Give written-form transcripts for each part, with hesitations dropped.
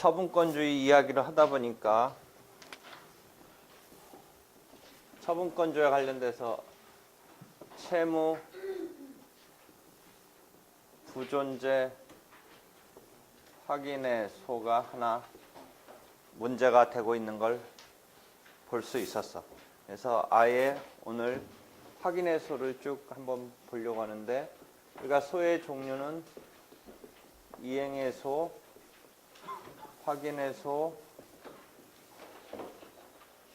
처분권주의 이야기를 하다 보니까 처분권주의와 관련돼서 채무, 부존재, 확인의 소가 하나 문제가 되고 있는 걸 볼 수 있었어. 그래서 아예 오늘 확인의 소를 쭉 한번 보려고 하는데, 우리가 소의 종류는 이행의 소, 확인의 소,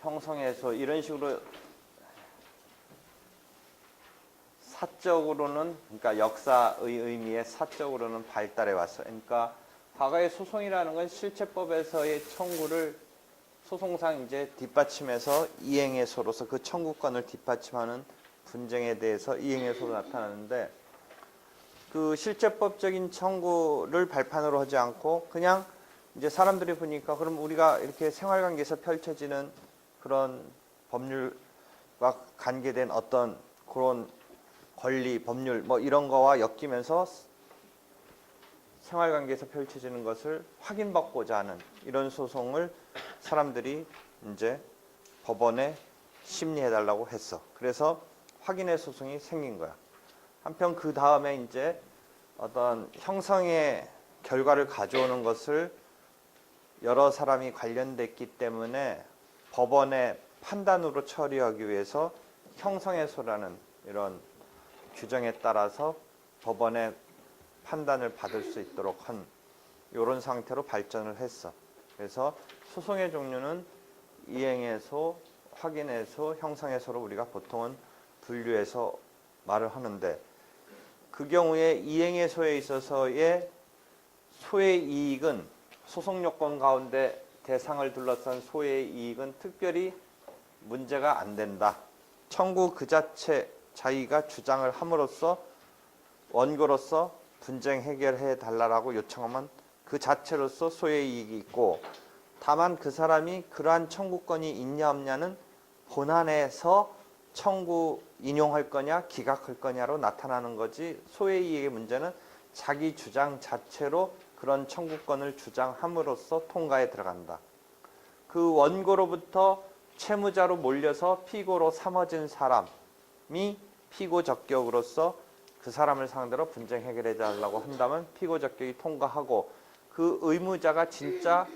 형성의 소, 이런 식으로 사적으로는, 그러니까 역사의 의미의 사적으로는 발달해 왔어. 그러니까 과거의 소송이라는 건 실체법에서의 청구를 소송상 이제 뒷받침해서 이행의 소로서 그 청구권을 뒷받침하는 분쟁에 대해서 이행의 소로 나타나는데, 그 실체법적인 청구를 발판으로 하지 않고 그냥 이제 사람들이 보니까 그럼 우리가 이렇게 생활관계에서 펼쳐지는 그런 법률과 관계된 어떤 그런 권리, 법률 뭐 이런 거와 엮이면서 생활관계에서 펼쳐지는 것을 확인받고자 하는 이런 소송을 사람들이 이제 법원에 심리해달라고 했어. 그래서 확인의 소송이 생긴 거야. 한편 그 다음에 이제 어떤 형성의 결과를 가져오는 것을 여러 사람이 관련됐기 때문에 법원의 판단으로 처리하기 위해서 형성의 소라는 이런 규정에 따라서 법원의 판단을 받을 수 있도록 한 이런 상태로 발전을 했어. 그래서 소송의 종류는 이행의 소, 확인의 소, 형성의 소로 우리가 보통은 분류해서 말을 하는데, 그 경우에 이행의 소에 있어서의 소의 이익은 소송 요건 가운데 대상을 둘러싼 소의 이익은 특별히 문제가 안 된다. 청구 그 자체 자기가 주장을 함으로써 원고로서 분쟁 해결해 달라고 요청하면 그 자체로서 소의 이익이 있고, 다만 그 사람이 그러한 청구권이 있냐 없냐는 본안에서 청구 인용할 거냐 기각할 거냐로 나타나는 거지, 소의 이익의 문제는 자기 주장 자체로 그런 청구권을 주장함으로써 통과에 들어간다. 그 원고로부터 채무자로 몰려서 피고로 삼아진 사람이 피고 적격으로서 그 사람을 상대로 분쟁 해결해 달라고 한다면 피고 적격이 통과하고, 그 의무자가 진짜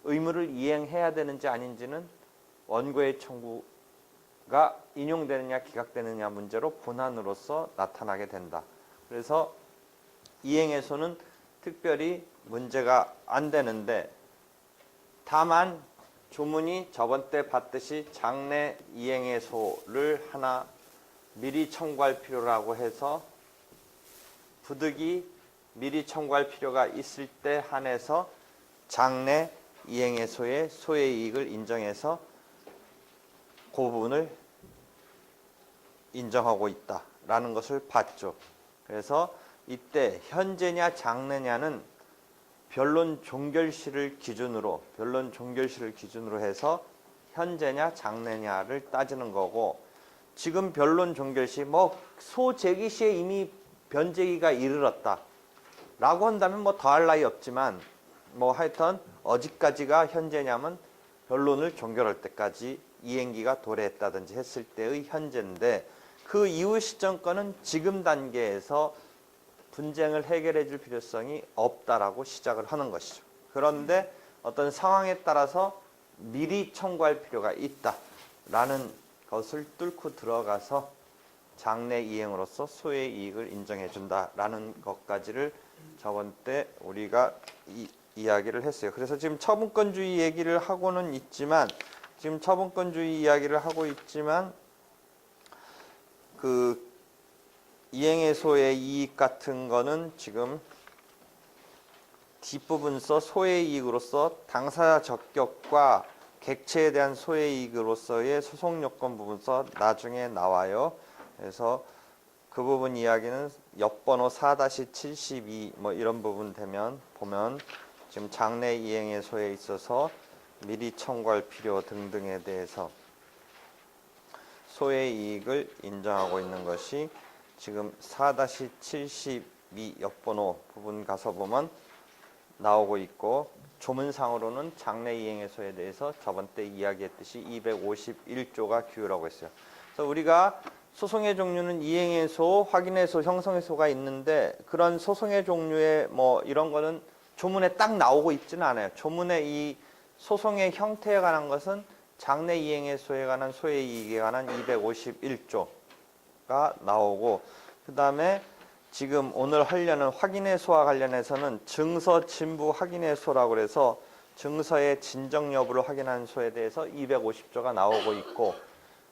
의무를 이행해야 되는지 아닌지는 원고의 청구가 인용되느냐 기각되느냐 문제로 본안으로서 나타나게 된다. 그래서 이행에서는 특별히 문제가 안 되는데, 다만 조문이 저번 때 봤듯이 장래 이행의소를 하나 미리 청구할 필요라고 해서 부득이 미리 청구할 필요가 있을 때 한해서 장래 이행의소의 소의 이익을 인정해서 그 부분을 인정하고 있다라는 것을 봤죠. 그래서 이때 현재냐 장래냐는 변론 종결시를 기준으로 해서 현재냐 장래냐를 따지는 거고, 지금 변론 종결시 뭐 소제기 시에 이미 변제기가 이르렀다 라고 한다면 뭐 더할 나위 없지만, 뭐 하여튼 어디까지가 현재냐면 변론을 종결할 때까지 이행기가 도래했다든지 했을 때의 현재인데, 그 이후 시점권은 지금 단계에서 분쟁을 해결해 줄 필요성이 없다라고 시작을 하는 것이죠. 그런데 어떤 상황에 따라서 미리 청구할 필요가 있다라는 것을 뚫고 들어가서 장래 이행으로서 소의 이익을 인정해 준다라는 것까지를 저번 때 우리가 이야기를 했어요. 그래서 지금 처분권주의 얘기를 하고는 있지만, 그 이행의 소의 이익 같은 거는 지금 뒷부분서 소의 이익으로서 당사자 적격과 객체에 대한 소의 이익으로서의 소송요건 부분서 나중에 나와요. 그래서 그 부분 이야기는 옆번호 4-72 뭐 이런 부분 보면 지금 장래 이행의 소에 있어서 미리 청구할 필요 등등에 대해서 소의 이익을 인정하고 있는 것이 지금 4-72 옆번호 부분 가서 보면 나오고 있고, 조문상으로는 장래 이행의소에 대해서 저번 때 이야기했듯이 251조가 규율하고 있어요. 그래서 우리가 소송의 종류는 이행의소, 확인의소, 형성의소가 있는데 그런 소송의 종류의 뭐 이런 거는 조문에 딱 나오고 있지는 않아요. 조문의 이 소송의 형태에 관한 것은 장래 이행의소에 관한 소의 이익에 관한 251조가 나오고 그 다음에 지금 오늘 하려는 확인의소와 관련해서는 증서 진부 확인의소라고 그래서 증서의 진정 여부를 확인하는 소에 대해서 250조가 나오고 있고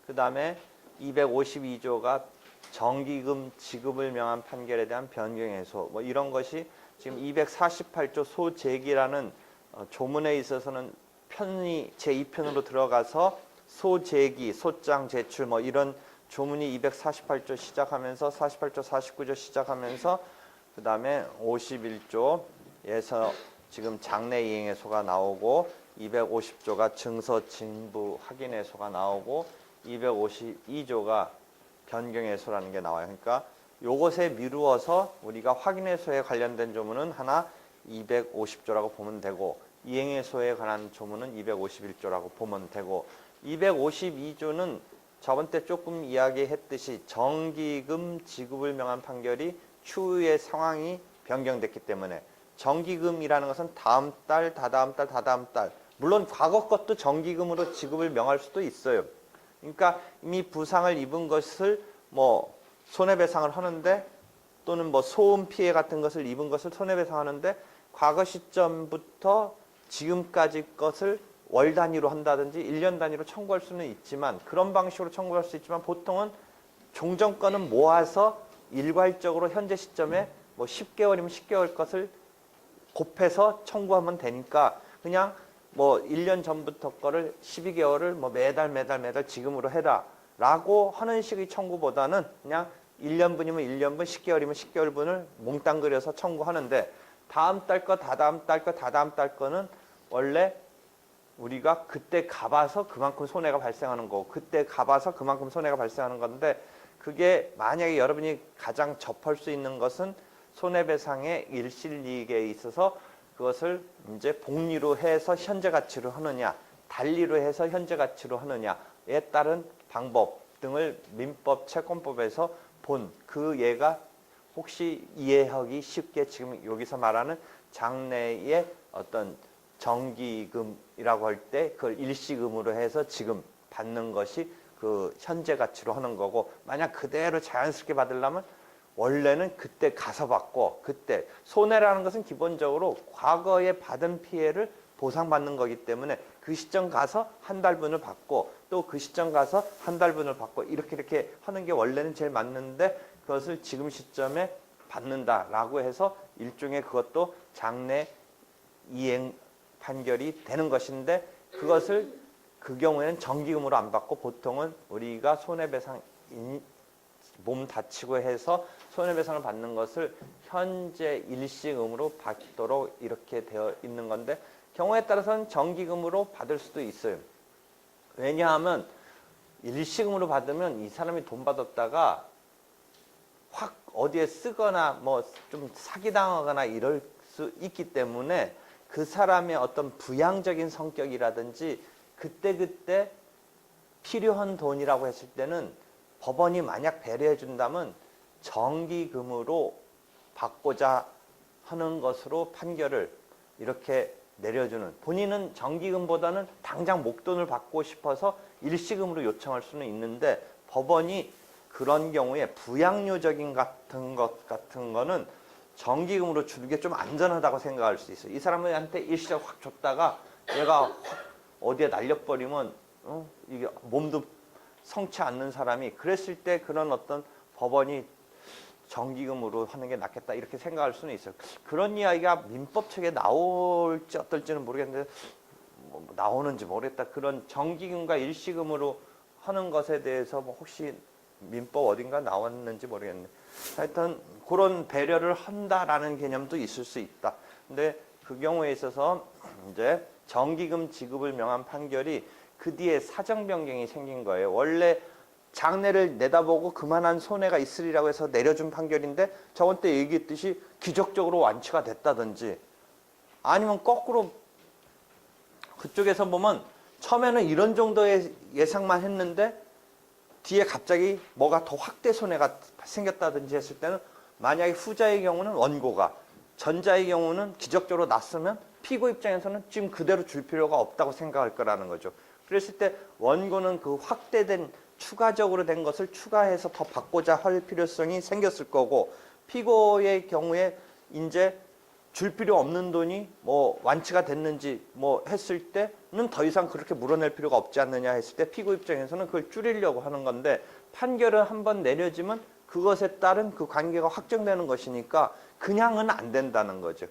그 다음에 252조가 정기금 지급을 명한 판결에 대한 변경의소 뭐 이런 것이 지금 248조 소재기라는 조문에 있어서는 편이 제2편으로 들어가서 소재기, 소장 제출 뭐 이런 조문이 248조 시작하면서 48조, 49조 시작하면서 그 다음에 51조에서 지금 장래 이행의소가 나오고 250조가 증서 진부 확인의소가 나오고 252조가 변경의소라는 게 나와요. 그러니까 요것에 미루어서 우리가 확인의소에 관련된 조문은 하나 250조라고 보면 되고 이행의소에 관한 조문은 251조라고 보면 되고 252조는 저번 때 조금 이야기했듯이 정기금 지급을 명한 판결이 추후에 상황이 변경됐기 때문에 정기금이라는 것은 다음 달, 다다음 달, 다다음 달 물론 과거 것도 정기금으로 지급을 명할 수도 있어요. 그러니까 이미 부상을 입은 것을 뭐 손해배상을 하는데 또는 뭐 소음 피해 같은 것을 입은 것을 손해배상하는데 과거 시점부터 지금까지 것을 월 단위로 한다든지 1년 단위로 청구할 수는 있지만 그런 방식으로 청구할 수 있지만 보통은 종전권은 모아서 일괄적으로 현재 시점에 뭐 10개월이면 10개월 것을 곱해서 청구하면 되니까 그냥 뭐 1년 전부터 거를 12개월을 뭐 매달 지금으로 해라 라고 하는 식의 청구보다는 그냥 1년분이면 1년분, 10개월이면 10개월분을 몽땅 그려서 청구하는데 다음 달 거, 다다음 달 거, 다다음 달 거는 원래 우리가 그때 가봐서 그만큼 손해가 발생하는 거고 그때 가봐서 그만큼 손해가 발생하는 건데 그게 만약에 여러분이 가장 접할 수 있는 것은 손해배상의 일실이익에 있어서 그것을 이제 복리로 해서 현재 가치로 하느냐 달리로 해서 현재 가치로 하느냐에 따른 방법 등을 민법 채권법에서 본 그 예가 혹시 이해하기 쉽게 지금 여기서 말하는 장래의 어떤 정기금이라고 할 때 그걸 일시금으로 해서 지금 받는 것이 그 현재 가치로 하는 거고 만약 그대로 자연스럽게 받으려면 원래는 그때 가서 받고 그때 손해라는 것은 기본적으로 과거에 받은 피해를 보상받는 거기 때문에 그 시점 가서 한 달분을 받고 또 그 시점 가서 한 달분을 받고 이렇게 하는 게 원래는 제일 맞는데 그것을 지금 시점에 받는다라고 해서 일종의 그것도 장래 이행 판결이 되는 것인데 그것을 그 경우에는 정기금으로 안 받고 보통은 우리가 손해배상 몸 다치고 해서 손해배상을 받는 것을 현재 일시금으로 받도록 이렇게 되어 있는 건데 경우에 따라서는 정기금으로 받을 수도 있어요. 왜냐하면 일시금으로 받으면 이 사람이 돈 받았다가 확 어디에 쓰거나 뭐 좀 사기당하거나 이럴 수 있기 때문에 그 사람의 어떤 부양적인 성격이라든지 그때그때 필요한 돈이라고 했을 때는 법원이 만약 배려해 준다면 정기금으로 받고자 하는 것으로 판결을 이렇게 내려주는 본인은 정기금보다는 당장 목돈을 받고 싶어서 일시금으로 요청할 수는 있는데 법원이 그런 경우에 부양료적인 같은 거는 정기금으로 주는 게 좀 안전하다고 생각할 수 있어요. 이 사람한테 일시적 확 줬다가 얘가 확 어디에 날려버리면 이게 몸도 성치 않는 사람이 그랬을 때 그런 어떤 법원이 정기금으로 하는 게 낫겠다 이렇게 생각할 수는 있어요. 그런 이야기가 민법 책에 나올지 어떨지는 모르겠는데 뭐 나오는지 모르겠다. 그런 정기금과 일시금으로 하는 것에 대해서 뭐 혹시 민법 어딘가 나왔는지 모르겠네. 하여튼 그런 배려를 한다라는 개념도 있을 수 있다. 근데 그 경우에 있어서 이제 정기금 지급을 명한 판결이 그 뒤에 사정 변경이 생긴 거예요. 원래 장래를 내다보고 그만한 손해가 있으리라고 해서 내려준 판결인데 저번 때 얘기했듯이 기적적으로 완치가 됐다든지 아니면 거꾸로 그쪽에서 보면 처음에는 이런 정도의 예상만 했는데 뒤에 갑자기 뭐가 더 확대 손해가 생겼다든지 했을 때는 만약에 후자의 경우는 원고가, 전자의 경우는 기적적으로 났으면 피고 입장에서는 지금 그대로 줄 필요가 없다고 생각할 거라는 거죠. 그랬을 때 원고는 그 확대된 추가적으로 된 것을 추가해서 더 받고자 할 필요성이 생겼을 거고, 피고의 경우에 이제 줄 필요 없는 돈이 뭐 완치가 됐는지 뭐 했을 때는 더 이상 그렇게 물어낼 필요가 없지 않느냐 했을 때 피고 입장에서는 그걸 줄이려고 하는 건데, 판결을 한번 내려지면 그것에 따른 그 관계가 확정되는 것이니까 그냥은 안 된다는 거죠.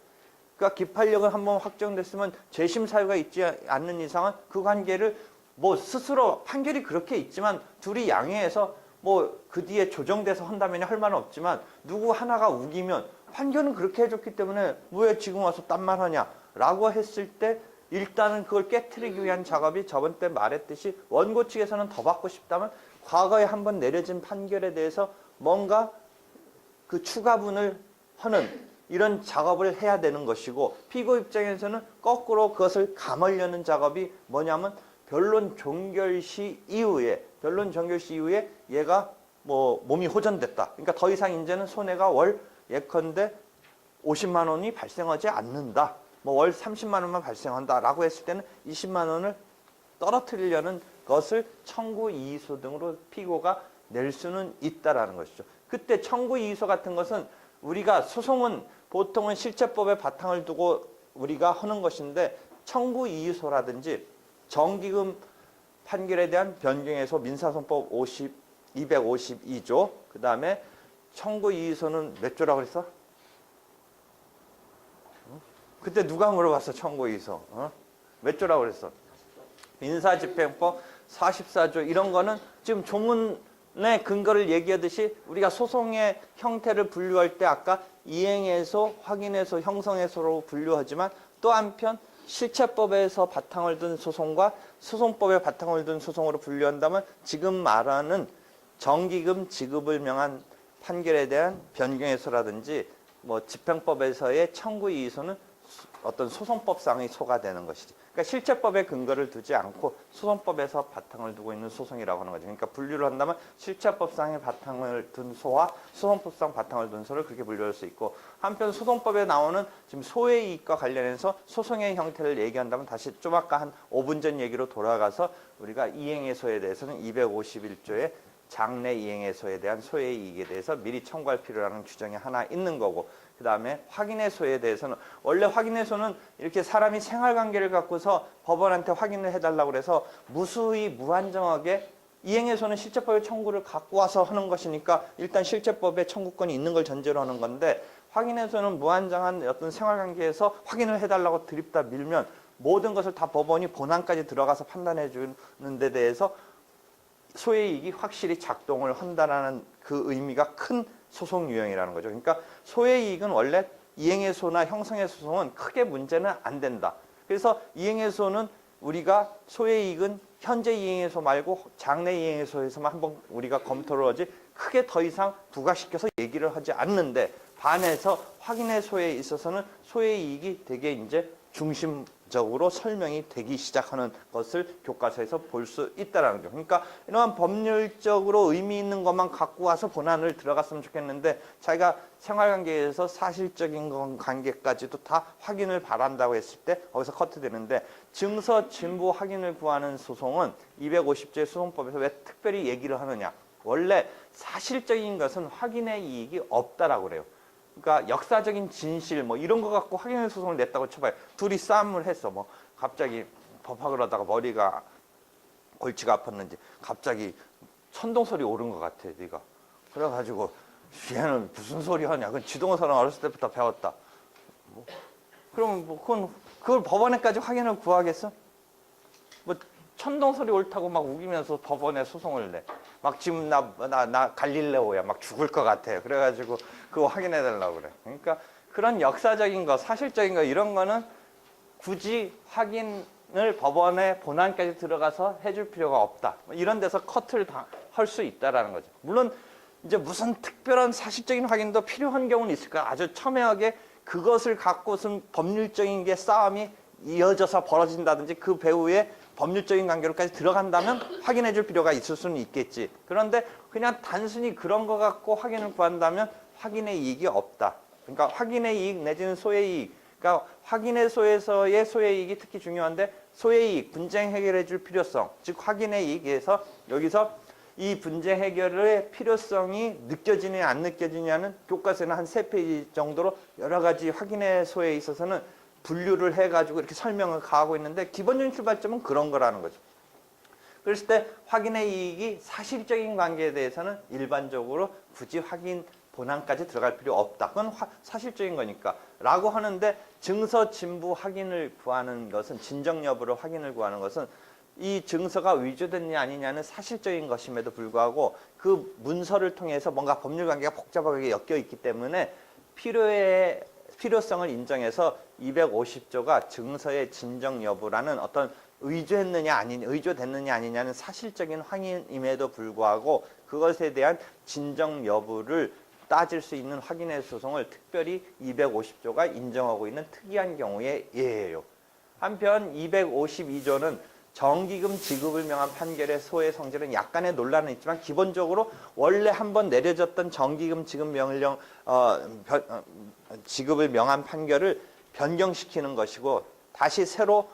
그러니까 기판력은 한번 확정됐으면 재심 사유가 있지 않는 이상은 그 관계를 뭐 스스로 판결이 그렇게 있지만 둘이 양해해서 뭐 그 뒤에 조정돼서 한다면 할 말은 없지만 누구 하나가 우기면 판결은 그렇게 해줬기 때문에 왜 지금 와서 딴 말 하냐라고 했을 때 일단은 그걸 깨트리기 위한 작업이 저번 때 말했듯이 원고 측에서는 더 받고 싶다면 과거에 한번 내려진 판결에 대해서 뭔가 그 추가분을 하는 이런 작업을 해야 되는 것이고, 피고 입장에서는 거꾸로 그것을 감으려는 작업이 뭐냐면 변론 종결시 이후에 얘가 뭐 몸이 호전됐다. 그러니까 더 이상 이제는 손해가 월 예컨대 50만 원이 발생하지 않는다. 뭐 월 30만 원만 발생한다라고 했을 때는 20만 원을 떨어뜨리려는 것을 청구 이의소 등으로 피고가 낼 수는 있다라는 것이죠. 그때 청구 이의소 같은 것은 우리가 소송은 보통은 실체법에 바탕을 두고 우리가 하는 것인데, 청구 이의소라든지 정기금 판결에 대한 변경에서 민사소송법 252조, 그 다음에 청구 이의소는 몇 조라고 그랬어? 그때 누가 물어봤어? 청구 이의소 몇 조라고 그랬어? 민사집행법 44조. 이런 거는 지금 조문의 근거를 얘기하듯이 우리가 소송의 형태를 분류할 때 아까 이행해소, 확인해소, 형성해소로 분류하지만 또 한편 실체법에서 바탕을 둔 소송과 소송법에 바탕을 둔 소송으로 분류한다면 지금 말하는 정기금 지급을 명한 판결에 대한 변경해소라든지 뭐 집행법에서의 청구 이의소는 어떤 소송법상의 소가 되는 것이지. 그러니까 실체법에 근거를 두지 않고 소송법에서 바탕을 두고 있는 소송이라고 하는 거죠. 그러니까 분류를 한다면 실체법상의 바탕을 둔 소와 소송법상 바탕을 둔 소를 그렇게 분류할 수 있고, 한편 소송법에 나오는 지금 소의 이익과 관련해서 소송의 형태를 얘기한다면 다시 좀 아까 한 5분 전 얘기로 돌아가서 우리가 이행해소에 대해서는 251조의 장래 이행해소에 대한 소의 이익에 대해서 미리 청구할 필요라는 규정이 하나 있는 거고, 그 다음에 확인해소에 대해서는 원래 확인해소는 이렇게 사람이 생활관계를 갖고서 법원한테 확인을 해달라고 그래서 무수히 무한정하게, 이행해소는 실체법의 청구를 갖고 와서 하는 것이니까 일단 실체법에 청구권이 있는 걸 전제로 하는 건데, 확인해소는 무한정한 어떤 생활관계에서 확인을 해달라고 드립다 밀면 모든 것을 다 법원이 본안까지 들어가서 판단해 주는 데 대해서 소의 이익이 확실히 작동을 한다는 그 의미가 큰 소송 유형이라는 거죠. 그러니까 소의 이익은 원래 이행해소나 형성해소송은 크게 문제는 안 된다. 그래서 이행해소는 우리가 소의 이익은 현재 이행해소 말고 장래 이행해소에서만 한번 우리가 검토를 하지 크게 더 이상 부각시켜서 얘기를 하지 않는데, 반해서 확인해소에 있어서는 소의 이익이 되게 이제 중심적으로 설명이 되기 시작하는 것을 교과서에서 볼 수 있다는 거죠. 그러니까 이러한 법률적으로 의미 있는 것만 갖고 와서 본안을 들어갔으면 좋겠는데, 자기가 생활관계에서 사실적인 관계까지도 다 확인을 바란다고 했을 때 거기서 커트되는데, 증서 진부 확인을 구하는 소송은 250조의 소송법에서 왜 특별히 얘기를 하느냐. 원래 사실적인 것은 확인의 이익이 없다라고 그래요. 그러니까 역사적인 진실 뭐 이런 거 갖고 확인의 소송을 냈다고 쳐봐요. 둘이 싸움을 했어. 뭐 갑자기 법학을 하다가 머리가 골치가 아팠는지 갑자기 천둥 소리 오른 것 같아, 네가. 그래가지고 얘는 무슨 소리 하냐. 그건 지동호사는 어렸을 때부터 배웠다. 뭐, 그러면 뭐 그걸 법원에까지 확인을 구하겠어? 뭐 천둥 소리 옳다고 막 우기면서 법원에 소송을 내. 막 지금 나 갈릴레오야. 막 죽을 것 같아. 그래가지고 그거 확인해 달라고 그래. 그러니까 그런 역사적인 거, 사실적인 거 이런 거는 굳이 확인을 법원의 본안까지 들어가서 해줄 필요가 없다. 이런 데서 커트를 할 수 있다라는 거죠. 물론 이제 무슨 특별한 사실적인 확인도 필요한 경우는 있을까? 아주 첨예하게 그것을 갖고선 법률적인 게 싸움이 이어져서 벌어진다든지 그 배후에 법률적인 관계로까지 들어간다면 확인해 줄 필요가 있을 수는 있겠지. 그런데 그냥 단순히 그런 거 갖고 확인을 구한다면 확인의 이익이 없다. 그러니까 확인의 이익 내지는 소의 이익. 그러니까 확인의 소에서의 소의 이익이 특히 중요한데 소의 이익, 분쟁 해결해 줄 필요성, 즉 확인의 이익에서 여기서 이 분쟁 해결의 필요성이 느껴지느냐 안 느껴지느냐는 교과서에는 한 3페이지 정도로 여러 가지 확인의 소에 있어서는 분류를 해가지고 이렇게 설명을 가하고 있는데 기본적인 출발점은 그런 거라는 거죠. 그랬을 때 확인의 이익이 사실적인 관계에 대해서는 일반적으로 굳이 확인 본안까지 들어갈 필요 없다. 그건 사실적인 거니까. 라고 하는데 증서 진부 확인을 구하는 것은 진정 여부를 확인을 구하는 것은 이 증서가 위조됐냐 아니냐는 사실적인 것임에도 불구하고 그 문서를 통해서 뭔가 법률 관계가 복잡하게 엮여 있기 때문에 필요성을 인정해서 250조가 증서의 진정 여부라는 어떤 의조됐느냐 아니냐는 사실적인 확인임에도 불구하고 그것에 대한 진정 여부를 따질 수 있는 확인의 소송을 특별히 250조가 인정하고 있는 특이한 경우의 예예요. 한편 252조는 정기금 지급을 명한 판결의 소의 성질은 약간의 논란은 있지만 기본적으로 원래 한번 내려졌던 정기금 지급 명령 지급을 명한 판결을 변경시키는 것이고 다시 새로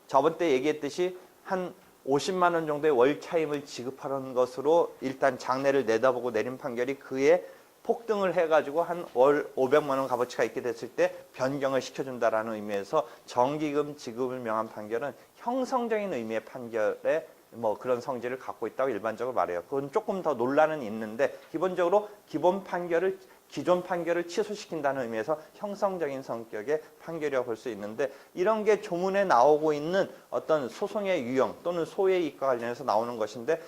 저번 때 얘기했듯이 한 50만 원 정도의 월 차임을 지급하는 것으로 일단 장래를 내다보고 내린 판결이 그에 폭등을 해가지고 한 월 500만 원 값어치가 있게 됐을 때 변경을 시켜준다라는 의미에서 정기금 지급을 명한 판결은 형성적인 의미의 판결에 뭐 그런 성질을 갖고 있다고 일반적으로 말해요. 그건 조금 더 논란은 있는데 기본적으로 기존 판결을 취소시킨다는 의미에서 형성적인 성격의 판결이라고 볼 수 있는데 이런 게 조문에 나오고 있는 어떤 소송의 유형 또는 소의 이익과 관련해서 나오는 것인데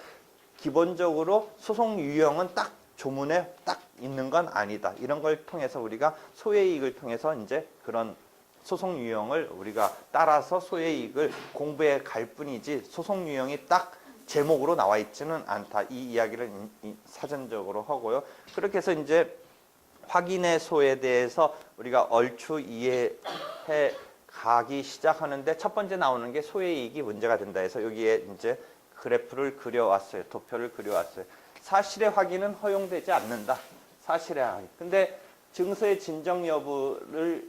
기본적으로 소송 유형은 딱 조문에 딱 있는 건 아니다. 이런 걸 통해서 우리가 소의 이익을 통해서 이제 그런 소송 유형을 우리가 따라서 소의 이익을 공부해 갈 뿐이지 소송 유형이 딱 제목으로 나와 있지는 않다. 이 이야기를 사전적으로 하고요. 그렇게 해서 이제 확인의 소에 대해서 우리가 얼추 이해해 가기 시작하는데 첫 번째 나오는 게 소의 이익이 문제가 된다 해서 여기에 이제 그래프를 그려왔어요. 도표를 그려왔어요. 사실의 확인은 허용되지 않는다. 사실의 확인. 근데 증서의 진정 여부를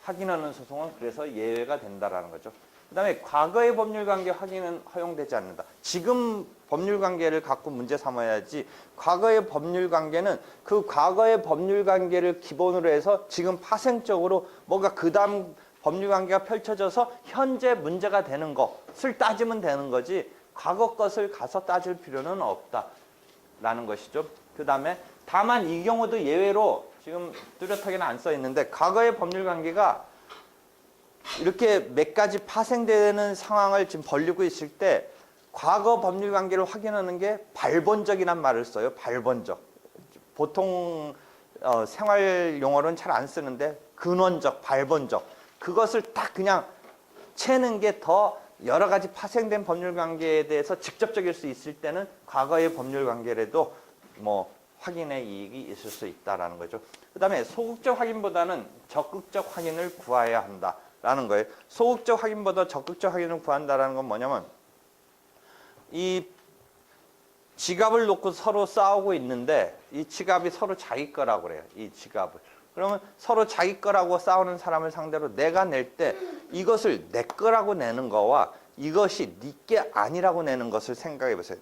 확인하는 소송은 그래서 예외가 된다라는 거죠. 그 다음에 과거의 법률관계 확인은 허용되지 않는다. 지금 법률관계를 갖고 문제 삼아야지 과거의 법률관계는 그 과거의 법률관계를 기본으로 해서 지금 파생적으로 뭔가 그 다음 법률관계가 펼쳐져서 현재 문제가 되는 것을 따지면 되는 거지 과거 것을 가서 따질 필요는 없다라는 것이죠. 그 다음에 다만 이 경우도 예외로 지금 뚜렷하게는 안 써 있는데 과거의 법률관계가 이렇게 몇 가지 파생되는 상황을 지금 벌리고 있을 때 과거 법률관계를 확인하는 게 발본적이란 말을 써요. 발본적. 보통 생활 용어로는 잘 안 쓰는데 근원적, 발본적. 그것을 딱 그냥 채는 게 더 여러 가지 파생된 법률관계에 대해서 직접적일 수 있을 때는 과거의 법률관계라도 뭐 확인의 이익이 있을 수 있다라는 거죠. 그 다음에 소극적 확인보다는 적극적 확인을 구해야 한다라는 거예요. 소극적 확인보다 적극적 확인을 구한다라는 건 뭐냐면 이 지갑을 놓고 서로 싸우고 있는데 이 지갑이 서로 자기 거라고 그래요. 이 지갑을. 그러면 서로 자기 거라고 싸우는 사람을 상대로 내가 낼 때 이것을 내 거라고 내는 거와 이것이 네 게 아니라고 내는 것을 생각해 보세요.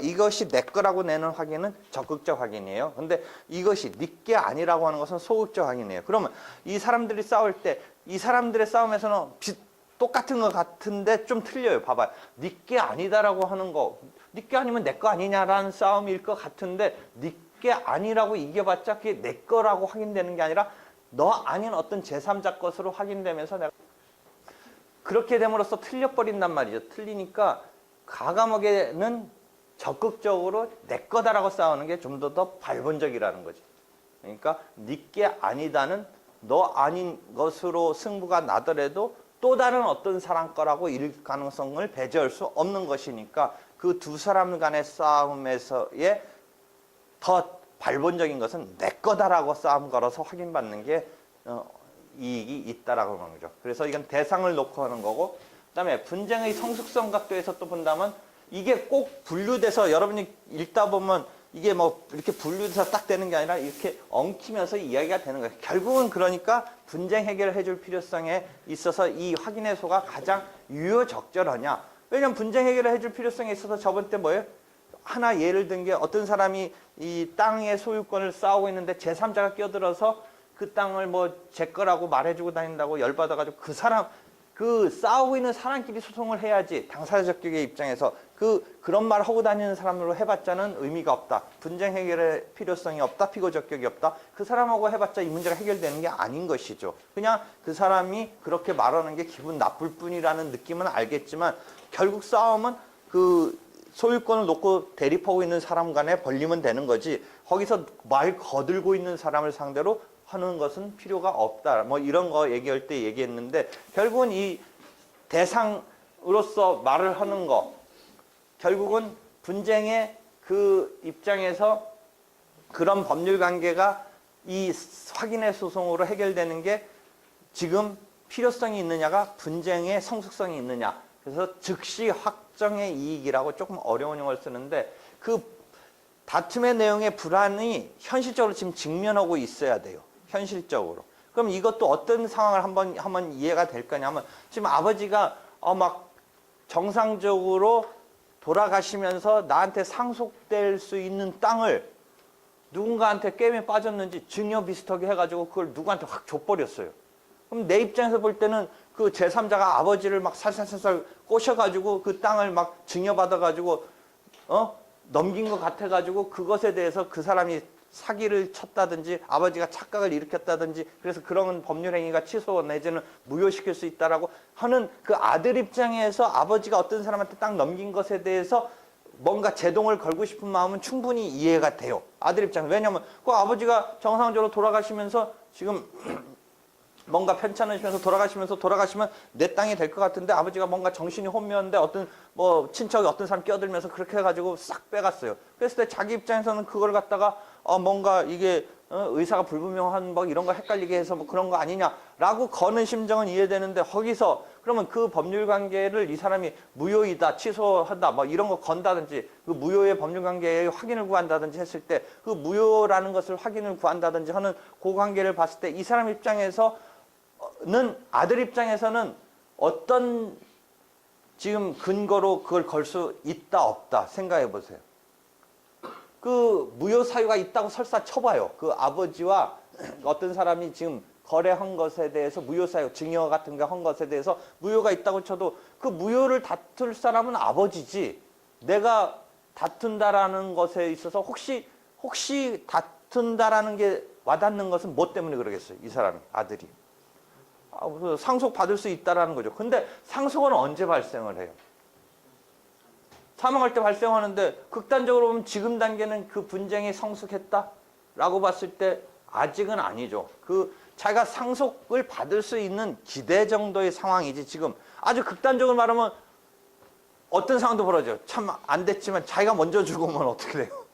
이것이 내 거라고 내는 확인은 적극적 확인이에요. 근데 이것이 네 게 아니라고 하는 것은 소극적 확인이에요. 그러면 이 사람들이 싸울 때 이 사람들의 싸움에서는 똑같은 것 같은데 좀 틀려요. 봐봐요. 네 게 아니다라고 하는 거, 네 게 아니면 내 거 아니냐라는 싸움일 것 같은데 네 게 아니라고 이겨봤자 그게 내 거라고 확인되는 게 아니라 너 아닌 어떤 제3자 것으로 확인되면서 내가 그렇게 됨으로써 틀려버린단 말이죠. 틀리니까 과감하게는 적극적으로 내 거다라고 싸우는 게 좀 더 발본적이라는 거지. 그러니까 네 게 아니다는 너 아닌 것으로 승부가 나더라도 또 다른 어떤 사람 거라고 이를 가능성을 배제할 수 없는 것이니까 그 두 사람 간의 싸움에서의 더 발본적인 것은 내 거다라고 싸움 걸어서 확인받는 게 이익이 있다라고 하는 거죠. 그래서 이건 대상을 놓고 하는 거고, 그다음에 분쟁의 성숙성 각도에서 또 본다면 이게 꼭 분류돼서 여러분이 읽다 보면 이게 뭐 이렇게 분류돼서 딱 되는 게 아니라 이렇게 엉키면서 이야기가 되는 거예요. 결국은 그러니까 분쟁 해결을 해줄 필요성에 있어서 이 확인해소가 가장 유효적절하냐. 왜냐면 분쟁 해결을 해줄 필요성에 있어서 저번 때 뭐예요? 하나 예를 든 게 어떤 사람이 이 땅의 소유권을 싸우고 있는데 제3자가 끼어들어서 그 땅을 뭐 제 거라고 말해주고 다닌다고 열받아가지고 그 사람, 그 싸우고 있는 사람끼리 소송을 해야지. 당사자적 격의 입장에서 그런 말 하고 다니는 사람으로 해봤자는 의미가 없다. 분쟁 해결의 필요성이 없다. 피고적 격이 없다. 그 사람하고 해봤자 이 문제가 해결되는 게 아닌 것이죠. 그냥 그 사람이 그렇게 말하는 게 기분 나쁠 뿐이라는 느낌은 알겠지만 결국 싸움은 그 소유권을 놓고 대립하고 있는 사람 간에 벌리면 되는 거지. 거기서 말 거들고 있는 사람을 상대로 하는 것은 필요가 없다. 뭐 이런 거 얘기할 때 얘기했는데 결국은 이 대상으로서 말을 하는 거, 결국은 분쟁의 그 입장에서 그런 법률 관계가 이 확인의 소송으로 해결되는 게 지금 필요성이 있느냐가 분쟁의 성숙성이 있느냐. 그래서 즉시 확정의 이익이라고 조금 어려운 용어를 쓰는데 그 다툼의 내용의 불안이 현실적으로 지금 직면하고 있어야 돼요. 현실적으로. 그럼 이것도 어떤 상황을 한번 이해가 될 거냐면 지금 아버지가 막 정상적으로 돌아가시면서 나한테 상속될 수 있는 땅을 누군가한테 게임에 빠졌는지 증여 비슷하게 해가지고 그걸 누구한테 확 줘버렸어요. 그럼 내 입장에서 볼 때는 그 제3자가 아버지를 막 살살살살 꼬셔가지고 그 땅을 막 증여받아가지고 넘긴 것 같아가지고 그것에 대해서 그 사람이 사기를 쳤다든지 아버지가 착각을 일으켰다든지 그래서 그런 법률 행위가 취소 내지는 무효시킬 수 있다라고 하는 그 아들 입장에서 아버지가 어떤 사람한테 딱 넘긴 것에 대해서 뭔가 제동을 걸고 싶은 마음은 충분히 이해가 돼요. 아들 입장에서. 왜냐하면 그 아버지가 정상적으로 돌아가시면서 지금 뭔가 편찮으시면서 돌아가시면 내 땅이 될 것 같은데 아버지가 뭔가 정신이 혼미한데 어떤 뭐 친척이 어떤 사람 끼어들면서 그렇게 해가지고 싹 빼갔어요. 그랬을 때 자기 입장에서는 그걸 갖다가 뭔가 이게 의사가 불분명한 뭐 이런 거 헷갈리게 해서 뭐 그런 거 아니냐라고 거는 심정은 이해되는데 거기서 그러면 그 법률 관계를 이 사람이 무효이다, 취소한다, 뭐 이런 거 건다든지 그 무효의 법률 관계의 확인을 구한다든지 했을 때 그 무효라는 것을 확인을 구한다든지 하는 그 관계를 봤을 때 이 사람 입장에서 아들 입장에서는 어떤 지금 근거로 그걸 걸 수 있다 없다 생각해 보세요. 그 무효 사유가 있다고 설사 쳐봐요. 그 아버지와 어떤 사람이 지금 거래한 것에 대해서 무효 사유, 증여 같은 거 한 것에 대해서 무효가 있다고 쳐도 그 무효를 다툴 사람은 아버지지. 내가 다툰다라는 것에 있어서 혹시 다툰다라는 게 와닿는 것은 뭐 때문에 그러겠어요? 이 사람이, 아들이. 상속 받을 수 있다라는 거죠. 근데 상속은 언제 발생을 해요? 사망할 때 발생하는데 극단적으로 보면 지금 단계는 그 분쟁이 성숙했다라고 봤을 때 아직은 아니죠. 자기가 상속을 받을 수 있는 기대 정도의 상황이지 지금 아주 극단적으로 말하면 어떤 상황도 벌어져요. 참 안 됐지만 자기가 먼저 죽으면 어떻게 돼요?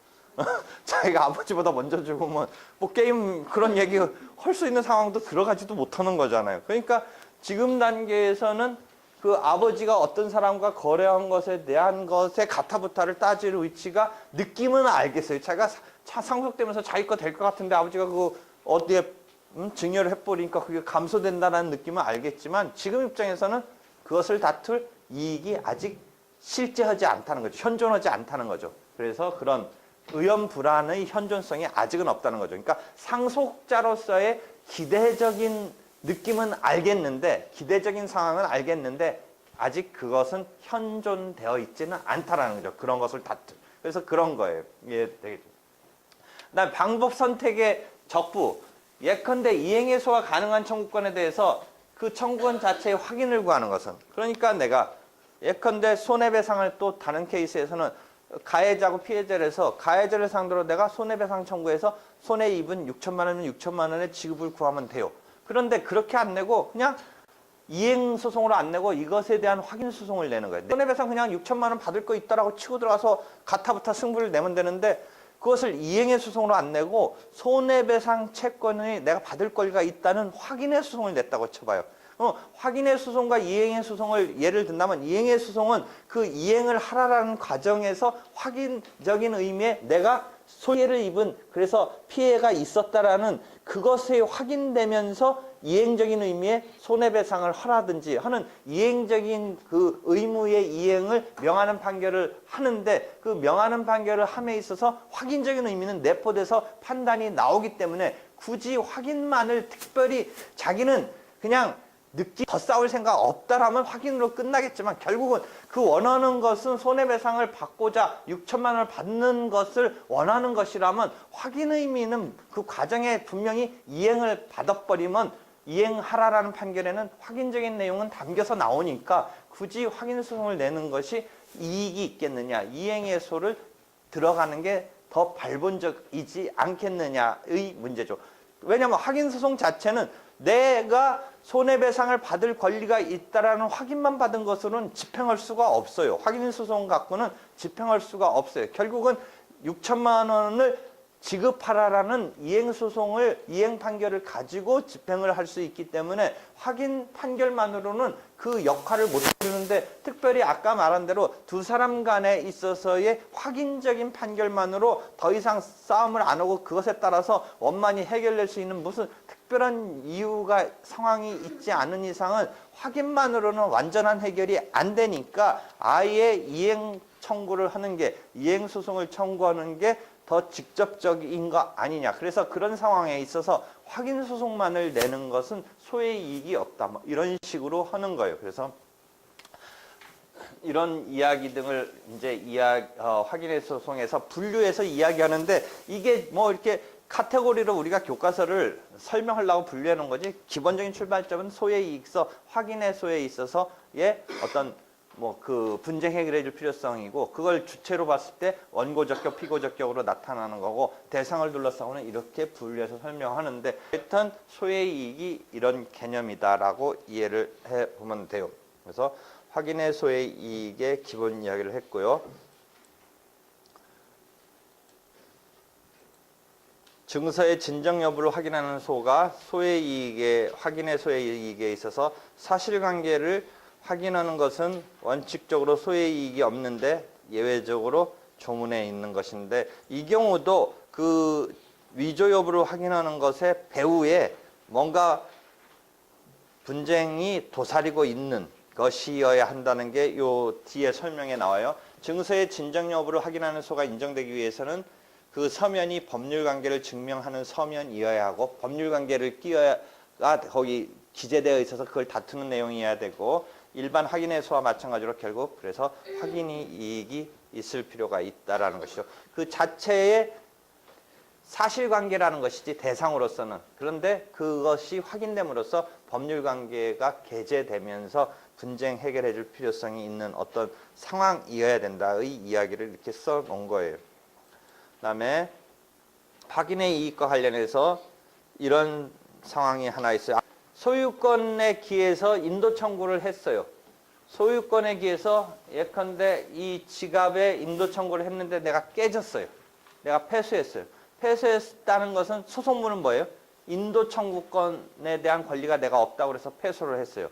자기가 아버지보다 먼저 죽으면 뭐 게임 그런 얘기 할 수 있는 상황도 들어가지도 못하는 거잖아요. 그러니까 지금 단계에서는 그 아버지가 어떤 사람과 거래한 것에 대한 것의 가타부타를 따질 위치가 느낌은 알겠어요. 자기가 상속되면서 자기 거 될 것 같은데 아버지가 그거 어디에 증여를 해버리니까 그게 감소된다는 느낌은 알겠지만 지금 입장에서는 그것을 다툴 이익이 아직 실제하지 않다는 거죠. 현존하지 않다는 거죠. 그래서 그런 의연 불안의 현존성이 아직은 없다는 거죠. 그러니까 상속자로서의 기대적인 느낌은 알겠는데 기대적인 상황은 알겠는데 아직 그것은 현존되어 있지는 않다라는 거죠. 그런 것을 다툴. 그래서 그런 거예요. 예, 되겠죠. 그다음 방법 선택의 적부. 예컨대 이행해소가 가능한 청구권에 대해서 그 청구권 자체의 확인을 구하는 것은 그러니까 내가 예컨대 손해배상을 또 다른 케이스에서는 가해자고 피해자를 해서 가해자를 상대로 내가 손해배상 청구해서 손해 입은 6천만 원이면 6천만 원의 지급을 구하면 돼요. 그런데 그렇게 안 내고 그냥 이행소송으로 안 내고 이것에 대한 확인소송을 내는 거예요. 손해배상 그냥 6천만 원 받을 거 있다라고 치고 들어가서 가타부타 승부를 내면 되는데 그것을 이행의 소송으로 안 내고 손해배상 채권이 내가 받을 권리가 있다는 확인의 소송을 냈다고 쳐봐요. 확인의 소송과 이행의 소송을 예를 든다면 이행의 소송은 그 이행을 하라라는 과정에서 확인적인 의미의 내가 손해를 입은 그래서 피해가 있었다라는 그것이 확인되면서 이행적인 의미의 손해배상을 하라든지 하는 이행적인 그 의무의 이행을 명하는 판결을 하는데 그 명하는 판결을 함에 있어서 확인적인 의미는 내포돼서 판단이 나오기 때문에 굳이 확인만을 특별히 자기는 그냥 더 싸울 생각 없다라면 확인으로 끝나겠지만 결국은 그 원하는 것은 손해배상을 받고자 6천만 원을 받는 것을 원하는 것이라면 확인 의미는 그 과정에 분명히 이행을 받아버리면 이행하라라는 판결에는 확인적인 내용은 담겨서 나오니까 굳이 확인 소송을 내는 것이 이익이 있겠느냐 이행의 소를 들어가는 게 더 발본적이지 않겠느냐의 문제죠. 왜냐하면 확인 소송 자체는 내가 손해배상을 받을 권리가 있다라는 확인만 받은 것으로는 집행할 수가 없어요. 확인 소송 갖고는 집행할 수가 없어요. 결국은 6천만 원을 지급하라라는 이행 판결을 가지고 집행을 할 수 있기 때문에 확인 판결만으로는 그 역할을 못 해주는데 특별히 아까 말한 대로 두 사람 간에 있어서의 확인적인 판결만으로 더 이상 싸움을 안 하고 그것에 따라서 원만히 해결될 수 있는 무슨 특별한 이유가 상황이 있지 않은 이상은 확인만으로는 완전한 해결이 안 되니까 아예 이행 청구를 하는 게 이행 소송을 청구하는 게 더 직접적인 거 아니냐. 그래서 그런 상황에 있어서 확인 소송만을 내는 것은 소의 이익이 없다. 뭐 이런 식으로 하는 거예요. 그래서 이런 이야기 등을 이제 확인의 소송에서 분류해서 이야기하는데 이게 뭐 이렇게 카테고리로 우리가 교과서를 설명하려고 분류해 놓은 거지 기본적인 출발점은 소의 이익서, 확인의 소에 있어서의 어떤 뭐 그 분쟁 해결해 줄 필요성이고 그걸 주체로 봤을 때 원고적격, 피고적격으로 나타나는 거고 대상을 둘러싸고는 이렇게 분류해서 설명하는데 일단 소의 이익이 이런 개념이다라고 이해를 해보면 돼요. 그래서 확인의 소의 이익의 기본 이야기를 했고요. 증서의 진정 여부를 확인하는 소가 소의 이익에 확인의 소의 이익에 있어서 사실관계를 확인하는 것은 원칙적으로 소의 이익이 없는데 예외적으로 조문에 있는 것인데 이 경우도 그 위조 여부를 확인하는 것의 배후에 뭔가 분쟁이 도사리고 있는 것이어야 한다는 게 요 뒤에 설명에 나와요. 증서의 진정 여부를 확인하는 소가 인정되기 위해서는 그 서면이 법률관계를 증명하는 서면이어야 하고 법률관계를 끼어야 거기 기재되어 있어서 그걸 다투는 내용이어야 되고 일반 확인의 소와 마찬가지로 결국 그래서 확인이 이익이 있을 필요가 있다라는 것이죠. 그 자체의 사실관계라는 것이지 대상으로서는 그런데 그것이 확인됨으로써 법률관계가 개재되면서 분쟁 해결해 줄 필요성이 있는 어떤 상황이어야 된다의 이야기를 이렇게 써놓은 거예요. 그 다음에 확인의 이익과 관련해서 이런 상황이 하나 있어요. 소유권에 기해서 인도 청구를 했어요. 소유권에 기해서 예컨대 이 지갑에 인도 청구를 했는데 내가 깨졌어요. 내가 패소했어요. 패소했다는 것은 소송문은 뭐예요? 인도 청구권에 대한 권리가 내가 없다고 그래서 패소를 했어요.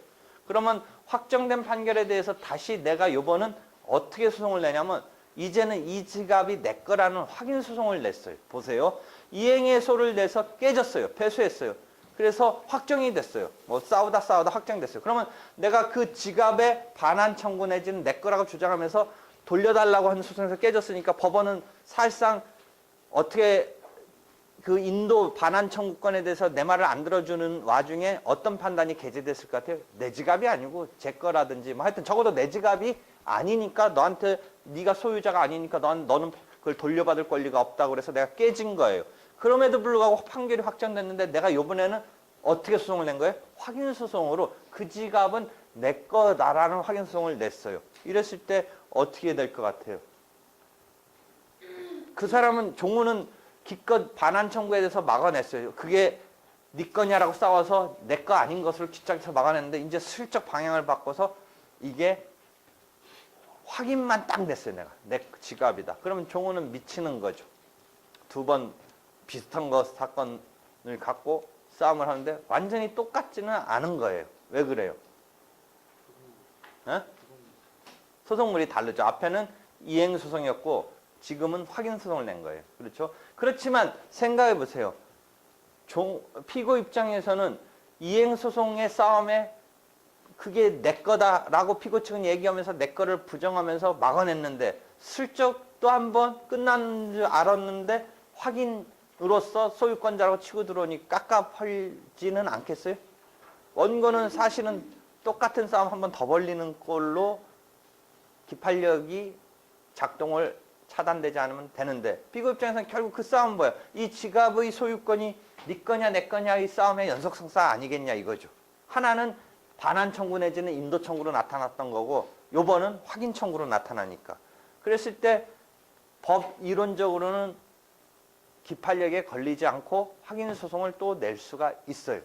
그러면 확정된 판결에 대해서 다시 내가 요번은 어떻게 소송을 내냐면 이제는 이 지갑이 내 거라는 확인 소송을 냈어요. 보세요. 이행의 소를 내서 깨졌어요. 패소했어요. 그래서 확정이 됐어요. 뭐 싸우다 확정됐어요. 그러면 내가 그 지갑에 반환 청구 내지는 내 거라고 주장하면서 돌려달라고 하는 소송에서 깨졌으니까 법원은 사실상 어떻게 그 인도 반환 청구권에 대해서 내 말을 안 들어주는 와중에 어떤 판단이 게재됐을 것 같아요? 내 지갑이 아니고 제 거라든지 뭐 하여튼 적어도 내 지갑이 아니니까 너한테 네가 소유자가 아니니까 너는 그걸 돌려받을 권리가 없다고 그래서 내가 깨진 거예요. 그럼에도 불구하고 판결이 확정됐는데 내가 이번에는 어떻게 소송을 낸 거예요? 확인 소송으로 그 지갑은 내 거다라는 확인 소송을 냈어요. 이랬을 때 어떻게 될 것 같아요? 그 사람은 종우는 기껏 반환 청구에 대해서 막아냈어요. 그게 네 거냐라고 싸워서 내 거 아닌 것을 기짝에서 막아냈는데 이제 슬쩍 방향을 바꿔서 이게 확인만 딱 냈어요. 내가 내 지갑이다. 그러면 종우는 미치는 거죠. 두 번 비슷한 사건을 갖고 싸움을 하는데 완전히 똑같지는 않은 거예요. 왜 그래요? 어? 소송물이 다르죠. 앞에는 이행소송이었고 지금은 확인소송을 낸 거예요. 그렇죠? 그렇지만 생각해 보세요. 피고 입장에서는 이행소송의 싸움에 그게 내 거다라고 피고 측은 얘기하면서 내 거를 부정하면서 막아냈는데 슬쩍 또 한 번 끝난 줄 알았는데 확인으로서 소유권자라고 치고 들어오니 깝깝하지는 않겠어요? 원고는 사실은 똑같은 싸움 한 번 더 벌리는 꼴로 기판력이 작동을 차단되지 않으면 되는데 피고 입장에서는 결국 그 싸움은 뭐야? 이 지갑의 소유권이 네 거냐 내 거냐 이 싸움의 연속성사 아니겠냐 이거죠. 하나는 반환 청구 내지는 인도 청구로 나타났던 거고 요번은 확인 청구로 나타나니까. 그랬을 때 법 이론적으로는 기판력에 걸리지 않고 확인 소송을 또 낼 수가 있어요.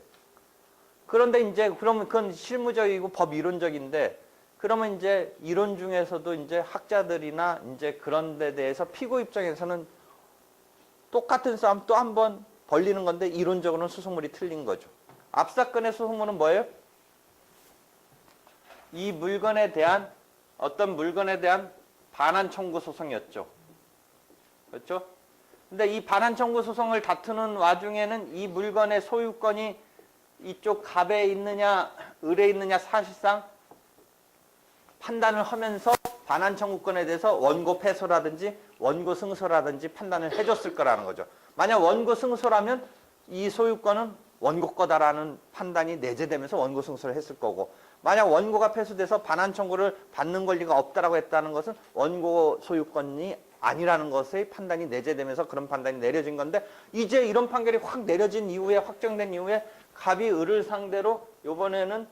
그런데 이제 그러면 그건 실무적이고 법 이론적인데 그러면 이제 이론 중에서도 이제 학자들이나 이제 그런 데 대해서 피고 입장에서는 똑같은 싸움 또 한 번 벌리는 건데 이론적으로는 소송물이 틀린 거죠. 앞 사건의 소송물은 뭐예요? 이 물건에 대한 어떤 물건에 대한 반환 청구 소송이었죠. 그렇죠? 근데 이 반환 청구 소송을 다투는 와중에는 이 물건의 소유권이 이쪽 갑에 있느냐 을에 있느냐 사실상 판단을 하면서 반환 청구권에 대해서 원고 패소라든지 원고 승소라든지 판단을 해줬을 거라는 거죠. 만약 원고 승소라면 이 소유권은 원고 거다라는 판단이 내재되면서 원고 승소를 했을 거고 만약 원고가 패소돼서 반환 청구를 받는 권리가 없다라고 했다는 것은 원고 소유권이 아니라는 것의 판단이 내재되면서 그런 판단이 내려진 건데 이제 이런 판결이 확 내려진 이후에 확정된 이후에 갑이 을을 상대로 이번에는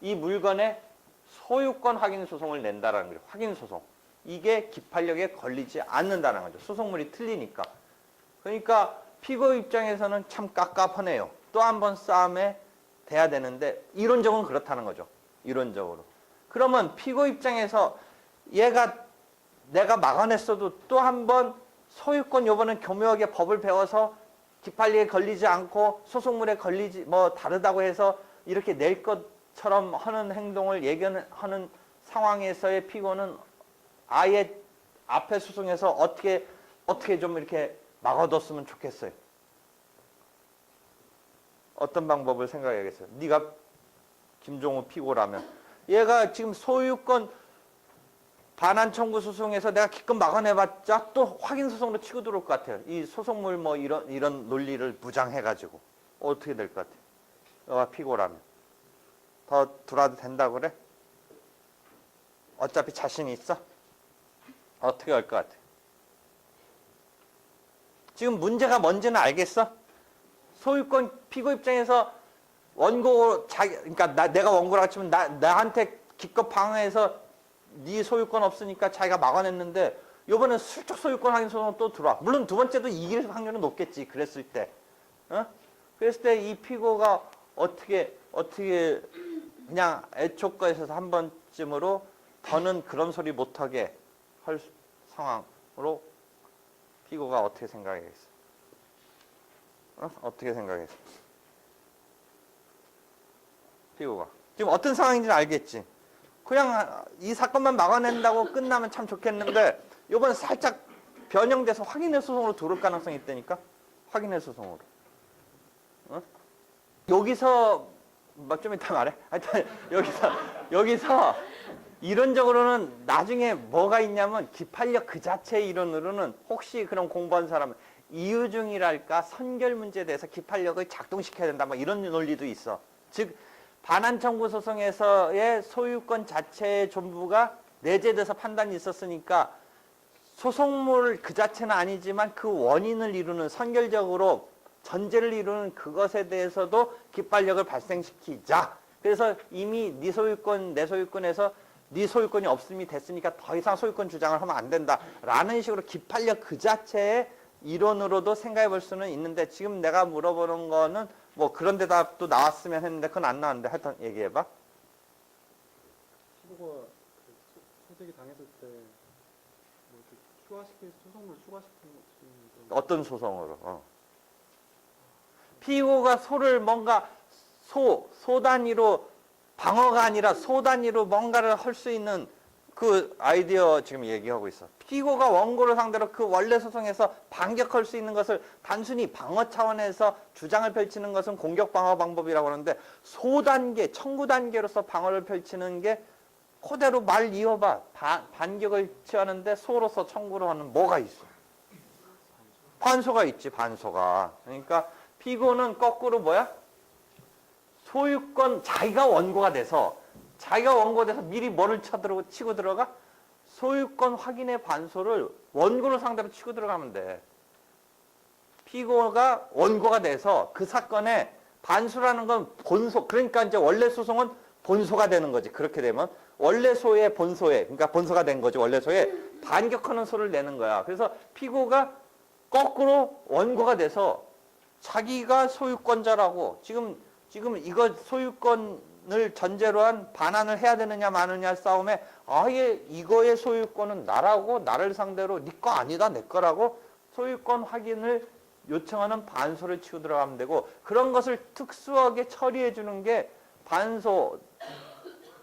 이 물건의 소유권 확인 소송을 낸다라는 거예요. 확인 소송. 이게 기판력에 걸리지 않는다는 거죠. 소송물이 틀리니까. 그러니까 피고 입장에서는 참 깝깝하네요. 또 한 번 싸움에 돼야 되는데 이론적으로는 그렇다는 거죠. 이론적으로. 그러면 피고 입장에서 내가 막아냈어도 또 한 번 소유권 요번엔 교묘하게 법을 배워서 기판력에 걸리지 않고 소송물에 걸리지 뭐 다르다고 해서 이렇게 낼 것처럼 하는 행동을 예견하는 상황에서의 피고는 아예 앞에 소송에서 어떻게 좀 이렇게 막아뒀으면 좋겠어요. 어떤 방법을 생각해야겠어요. 네가 김종우 피고라면 얘가 지금 소유권 반환 청구 소송에서 내가 기껏 막아내봤자 또 확인 소송으로 치고 들어올 것 같아요. 이 소송물 뭐 이런 논리를 부장해가지고 어떻게 될 것 같아요? 너가 피고라면 더 들어와도 된다고 그래? 어차피 자신이 있어? 어떻게 할 것 같아? 지금 문제가 뭔지는 알겠어? 소유권 피고 입장에서 원고 그러니까 내가 원고라고 치면 나한테 기껏 방어해서 네 소유권 없으니까 자기가 막아냈는데 이번엔 슬쩍 소유권 확인 소송 또 들어와. 물론 두 번째도 이길 확률은 높겠지. 그랬을 때. 그랬을 때 이 피고가 어떻게 그냥 애초과에서 한 번쯤으로 더는 그런 소리 못하게 할 상황으로 피고가 어떻게 생각하겠어? 어떻게 생각했어? 피고가. 지금 어떤 상황인지는 알겠지? 그냥 이 사건만 막아낸다고 끝나면 참 좋겠는데 이번 살짝 변형돼서 확인의 소송으로 들어올 가능성이 있다니까? 확인의 소송으로. 여기서 좀 이따 말해. 하여튼 여기서 이론적으로는 나중에 뭐가 있냐면 기판력 그 자체의 이론으로는 혹시 그런 공부한 사람은 이유중이랄까 선결 문제에 대해서 기판력을 작동시켜야 된다 뭐 이런 논리도 있어. 즉 반환 청구 소송에서의 소유권 자체의 전부가 내재돼서 판단이 있었으니까 소송물 그 자체는 아니지만 그 원인을 이루는 선결적으로 전제를 이루는 그것에 대해서도 기판력을 발생시키자. 그래서 이미 네 소유권 내 소유권에서 네 소유권이 없음이 됐으니까 더 이상 소유권 주장을 하면 안 된다라는 식으로 기판력 그 자체의 이론으로도 생각해 볼 수는 있는데 지금 내가 물어보는 거는 뭐 그런 대답도 나왔으면 했는데 그건 안 나왔는데 하여튼 얘기해봐. 피고가 소득이 당했을 때 뭐 이렇게 소송물 추가시키는 것처럼 어떤 소송으로? 피고가 소를 뭔가 소 단위로 방어가 아니라 소 단위로 뭔가를 할 수 있는 그 아이디어 지금 얘기하고 있어. 피고가 원고를 상대로 그 원래 소송에서 반격할 수 있는 것을 단순히 방어 차원에서 주장을 펼치는 것은 공격 방어 방법이라고 하는데 소 단계, 청구 단계로서 방어를 펼치는 게 그대로 말 이어봐. 반격을 취하는데 소로서 청구를 하는 뭐가 있어? 반소가 있지, 반소가. 그러니까 피고는 거꾸로 뭐야? 소유권 자기가 원고가 돼서 미리 뭐를 치고 들어가? 소유권 확인의 반소를 원고를 상대로 치고 들어가면 돼. 피고가 원고가 돼서 그 사건에 반소라는 건 본소, 그러니까 이제 원래 소송은 본소가 되는 거지. 그렇게 되면 원래 소의 본소에, 그러니까 본소가 된 거지. 원래 소에 반격하는 소를 내는 거야. 그래서 피고가 거꾸로 원고가 돼서 자기가 소유권자라고 지금 이거 소유권을 전제로 한 반환을 해야 되느냐 마느냐 싸움에 아예 이거의 소유권은 나라고 나를 상대로 네 거 아니다 내 거라고 소유권 확인을 요청하는 반소를 치고 들어가면 되고 그런 것을 특수하게 처리해 주는 게 반소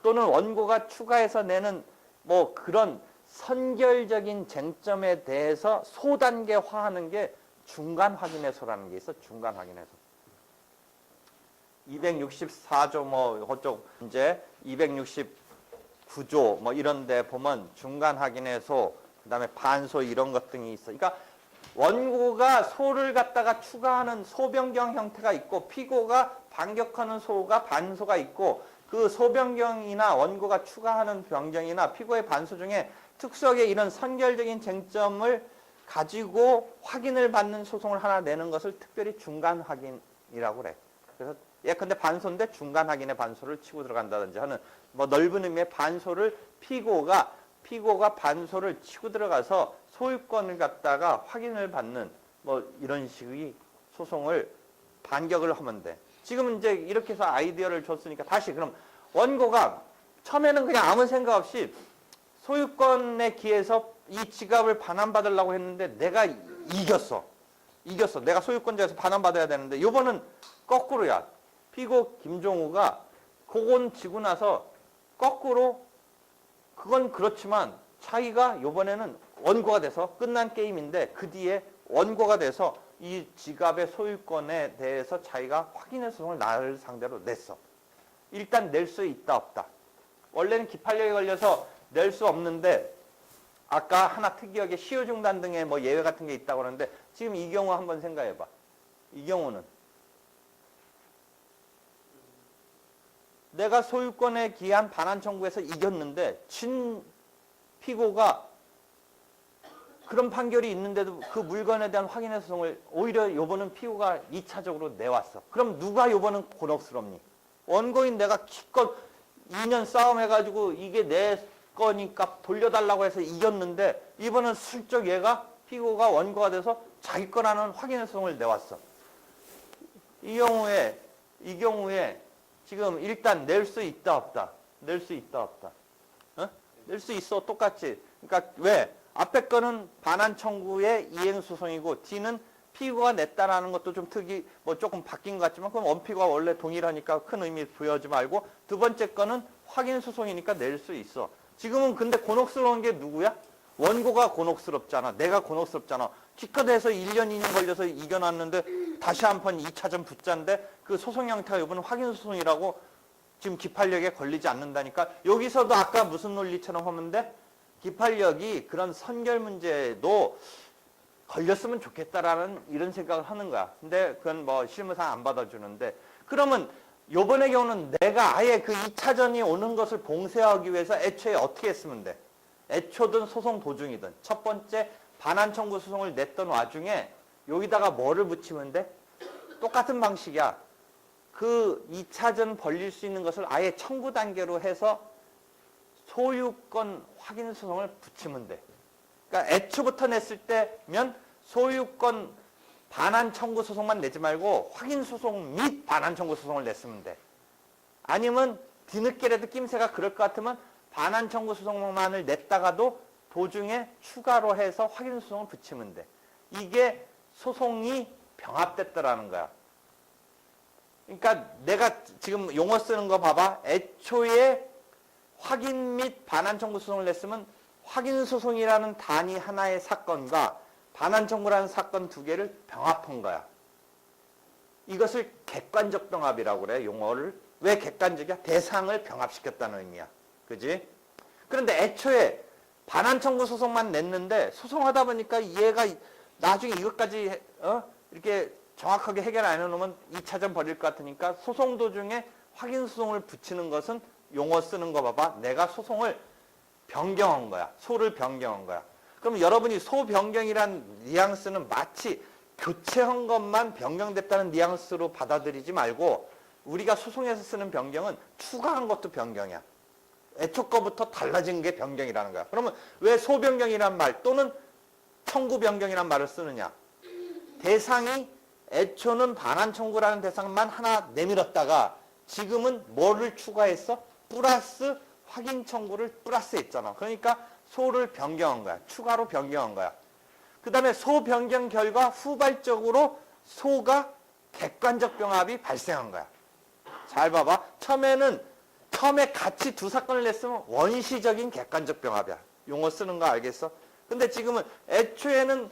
또는 원고가 추가해서 내는 뭐 그런 선결적인 쟁점에 대해서 소단계화하는 게 중간 확인의 소라는 게 있어. 중간 확인의 소. 264조 뭐 그쪽 이제 269조 뭐 이런 데 보면 중간 확인의 소, 그다음에 반소 이런 것 등이 있어. 그러니까 원고가 소를 갖다가 추가하는 소변경 형태가 있고 피고가 반격하는 소가 반소가 있고 그 소변경이나 원고가 추가하는 변경이나 피고의 반소 중에 특수하게 이런 선결적인 쟁점을 가지고 확인을 받는 소송을 하나 내는 것을 특별히 중간 확인이라고 그래. 그래서 예컨대 반소인데 중간 확인의 반소를 치고 들어간다든지 하는 뭐 넓은 의미의 반소를 피고가 반소를 치고 들어가서 소유권을 갖다가 확인을 받는 뭐 이런 식의 소송을 반격을 하면 돼. 지금 이제 이렇게 해서 아이디어를 줬으니까 다시 그럼 원고가 처음에는 그냥 아무 생각 없이 소유권에 기해서 이 지갑을 반환받으려고 했는데 내가 이겼어. 내가 소유권자에서 반환받아야 되는데 요번은 거꾸로야. 피고 김종우가 그건 지고 나서 거꾸로 그건 그렇지만 자기가 요번에는 원고가 돼서 끝난 게임인데 그 뒤에 원고가 돼서 이 지갑의 소유권에 대해서 자기가 확인의 소송을 나를 상대로 냈어. 일단 낼 수 있다 없다. 원래는 기판력에 걸려서 낼 수 없는데 아까 하나 특이하게 시효중단 등의 뭐 예외 같은 게 있다고 하는데 지금 이 경우 한번 생각해봐. 이 경우는 내가 소유권에 기한 반환 청구에서 이겼는데 진 피고가 그런 판결이 있는데도 그 물건에 대한 확인의 소송을 오히려 요번은 피고가 2차적으로 내왔어. 그럼 누가 요번은 곤혹스럽니? 원고인 내가 기껏 2년 싸움해가지고 이게 내 거니까 돌려달라고 해서 이겼는데 이번은 슬쩍 얘가 피고가 원고가 돼서 자기 거라는 확인의 소송을 내왔어. 이 경우에 지금 일단 낼 수 있다 없다. 낼 수 있다 없다. 낼 수 있어 똑같이. 그러니까 왜? 앞에 거는 반환 청구의 이행 소송이고 뒤는 피고가 냈다라는 것도 좀 뭐 조금 바뀐 것 같지만 그럼 원피고가 원래 동일하니까 큰 의미 부여하지 말고 두 번째 거는 확인 소송이니까 낼 수 있어. 지금은 근데 곤혹스러운 게 누구야? 원고가 곤혹스럽잖아. 내가 곤혹스럽잖아. 기껏 해서 1년 2년 걸려서 이겨놨는데 다시 한번 2차전 붙자인데 그 소송 형태가 이번엔 확인 소송이라고 지금 기판력에 걸리지 않는다니까. 여기서도 아까 무슨 논리처럼 하면 돼? 기판력이 그런 선결 문제도 걸렸으면 좋겠다라는 이런 생각을 하는 거야. 근데 그건 뭐 실무상 안 받아주는데 그러면 요번의 경우는 내가 아예 그 2차전이 오는 것을 봉쇄하기 위해서 애초에 어떻게 했으면 돼? 애초든 소송 도중이든 첫 번째 반환 청구 소송을 냈던 와중에 여기다가 뭐를 붙이면 돼? 똑같은 방식이야. 그 2차전 벌릴 수 있는 것을 아예 청구 단계로 해서 소유권 확인 소송을 붙이면 돼. 그러니까 애초부터 냈을 때면 소유권 반환 청구 소송만 내지 말고 확인 소송 및 반환 청구 소송을 냈으면 돼. 아니면 뒤늦게라도 낌새가 그럴 것 같으면 반환 청구 소송만을 냈다가도 도중에 추가로 해서 확인 소송을 붙이면 돼. 이게 소송이 병합됐다라는 거야. 그러니까 내가 지금 용어 쓰는 거 봐봐. 애초에 확인 및 반환 청구 소송을 냈으면 확인 소송이라는 단위 하나의 사건과 반환 청구라는 사건 두 개를 병합한 거야. 이것을 객관적 병합이라고 그래. 용어를. 왜 객관적이야? 대상을 병합시켰다는 의미야. 그지? 그런데 애초에 반환 청구 소송만 냈는데 소송하다 보니까 얘가 나중에 이것까지 이렇게 정확하게 해결 안 해놓으면 2차전 벌일 것 같으니까 소송 도중에 확인 소송을 붙이는 것은 용어 쓰는 거 봐봐. 내가 소송을 변경한 거야. 소를 변경한 거야. 그럼 여러분이 소 변경이란 뉘앙스는 마치 교체한 것만 변경됐다는 뉘앙스로 받아들이지 말고 우리가 소송에서 쓰는 변경은 추가한 것도 변경이야. 애초 거부터 달라진 게 변경이라는 거야. 그러면 왜 소 변경이란 말 또는 청구 변경이란 말을 쓰느냐? 대상이 애초는 반환 청구라는 대상만 하나 내밀었다가 지금은 뭐를 추가했어? 플러스 확인 청구를 플러스 했잖아. 그러니까 소를 변경한 거야. 추가로 변경한 거야. 그 다음에 소 변경 결과 후발적으로 소가 객관적 병합이 발생한 거야. 잘 봐봐. 처음에 같이 두 사건을 냈으면 원시적인 객관적 병합이야. 용어 쓰는 거 알겠어? 근데 지금은 애초에는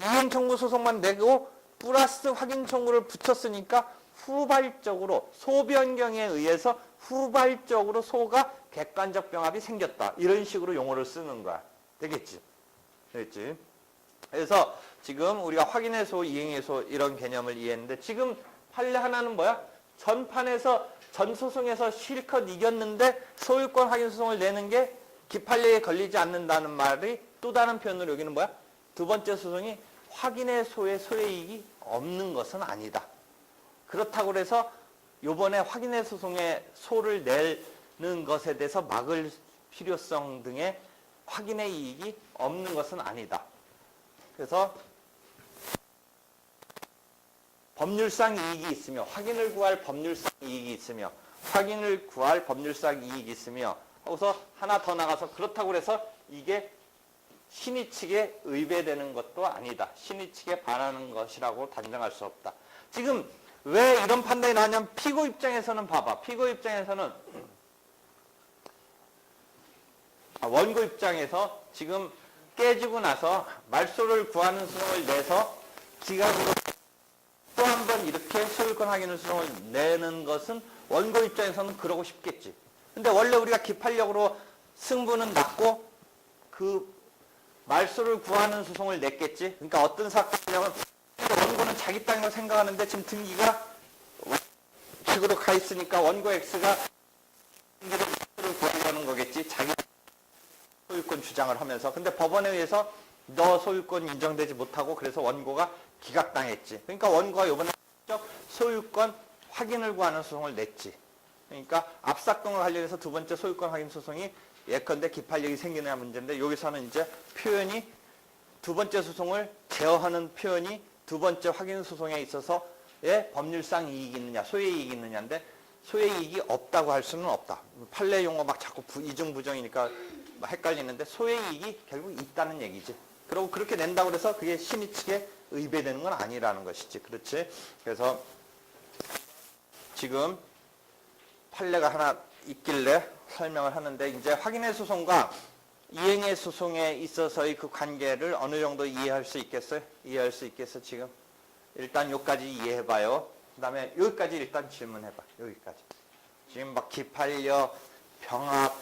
이행 청구 소송만 내고 플러스 확인 청구를 붙였으니까 후발적으로 소 변경에 의해서 후발적으로 소가 객관적 병합이 생겼다. 이런 식으로 용어를 쓰는 거야. 되겠지? 되겠지? 그래서 지금 우리가 확인의 소, 이행의 소 이런 개념을 이해했는데 지금 판례 하나는 뭐야? 전판에서 전소송에서 실컷 이겼는데 소유권 확인 소송을 내는 게 기판례에 걸리지 않는다는 말이 또 다른 표현으로 여기는 뭐야? 두 번째 소송이 확인의 소의 소유이익이 없는 것은 아니다. 그렇다고 해서 요번에 확인의 소송에 소를 내는 것에 대해서 막을 필요성 등의 확인의 이익이 없는 것은 아니다. 그래서 법률상 이익이 있으며 확인을 구할 법률상 이익이 있으며 확인을 구할 법률상 이익이 있으며 하고서 하나 더 나가서 그렇다고 해서 이게 신의 측에 의배되는 것도 아니다. 신의 측에 반하는 것이라고 단정할 수 없다. 지금 왜 이런 판단이 나냐면 피고 입장에서는 봐봐. 피고 입장에서는 원고 입장에서 지금 깨지고 나서 말소를 구하는 소송을 내서 기각으로 또 한 번 이렇게 소유권 확인 소송을 내는 것은 원고 입장에서는 그러고 싶겠지. 근데 원래 우리가 기판력으로 승부는 났고 그 말소를 구하는 소송을 냈겠지. 그러니까 어떤 사건이냐면 원고는 자기 땅이라고 생각하는데 지금 등기가 X로 가 있으니까 원고 X가 말소를 구하려는 거겠지. 자기 소유권 주장을 하면서. 근데 법원에 의해서 너 소유권 인정되지 못하고 그래서 원고가 기각당했지. 그러니까 원고가 이번에 소유권 확인을 구하는 소송을 냈지. 그러니까 앞사건과 관련해서 두 번째 소유권 확인 소송이 예컨대 기판력이 생기느냐 문제인데 여기서는 이제 표현이 두 번째 소송을 제어하는 표현이 두 번째 확인 소송에 있어서의 법률상 이익이 있느냐 소의 이익이 있느냐인데 소의 이익이 없다고 할 수는 없다. 판례 용어 막 자꾸 이중 부정이니까 헷갈리는데 소의 이익이 결국 있다는 얘기지. 그리고 그렇게 낸다고 해서 그게 신의 측에 의배되는 건 아니라는 것이지. 그렇지? 그래서 지금 판례가 하나 있길래 설명을 하는데 이제 확인의 소송과 이행의 소송에 있어서의 그 관계를 어느 정도 이해할 수 있겠어요? 이해할 수 있겠어 지금? 일단 여기까지 이해해봐요. 그 다음에 여기까지 일단 질문해봐. 여기까지. 지금 막 기판력, 병합,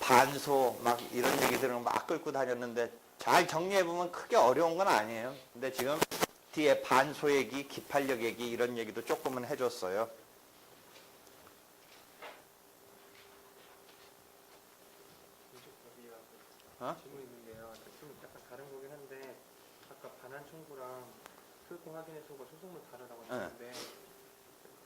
반소 막 이런 얘기들은 막 끌고 다녔는데 잘 정리해보면 크게 어려운 건 아니에요. 근데 지금 뒤에 반소 얘기, 기판력 얘기 이런 얘기도 조금은 해줬어요. 질문이 있는데요. 좀 약간 다른 거긴 한데 아까 반환 청구랑 소유권 확인의 소가 소송물 다르다고 하셨는데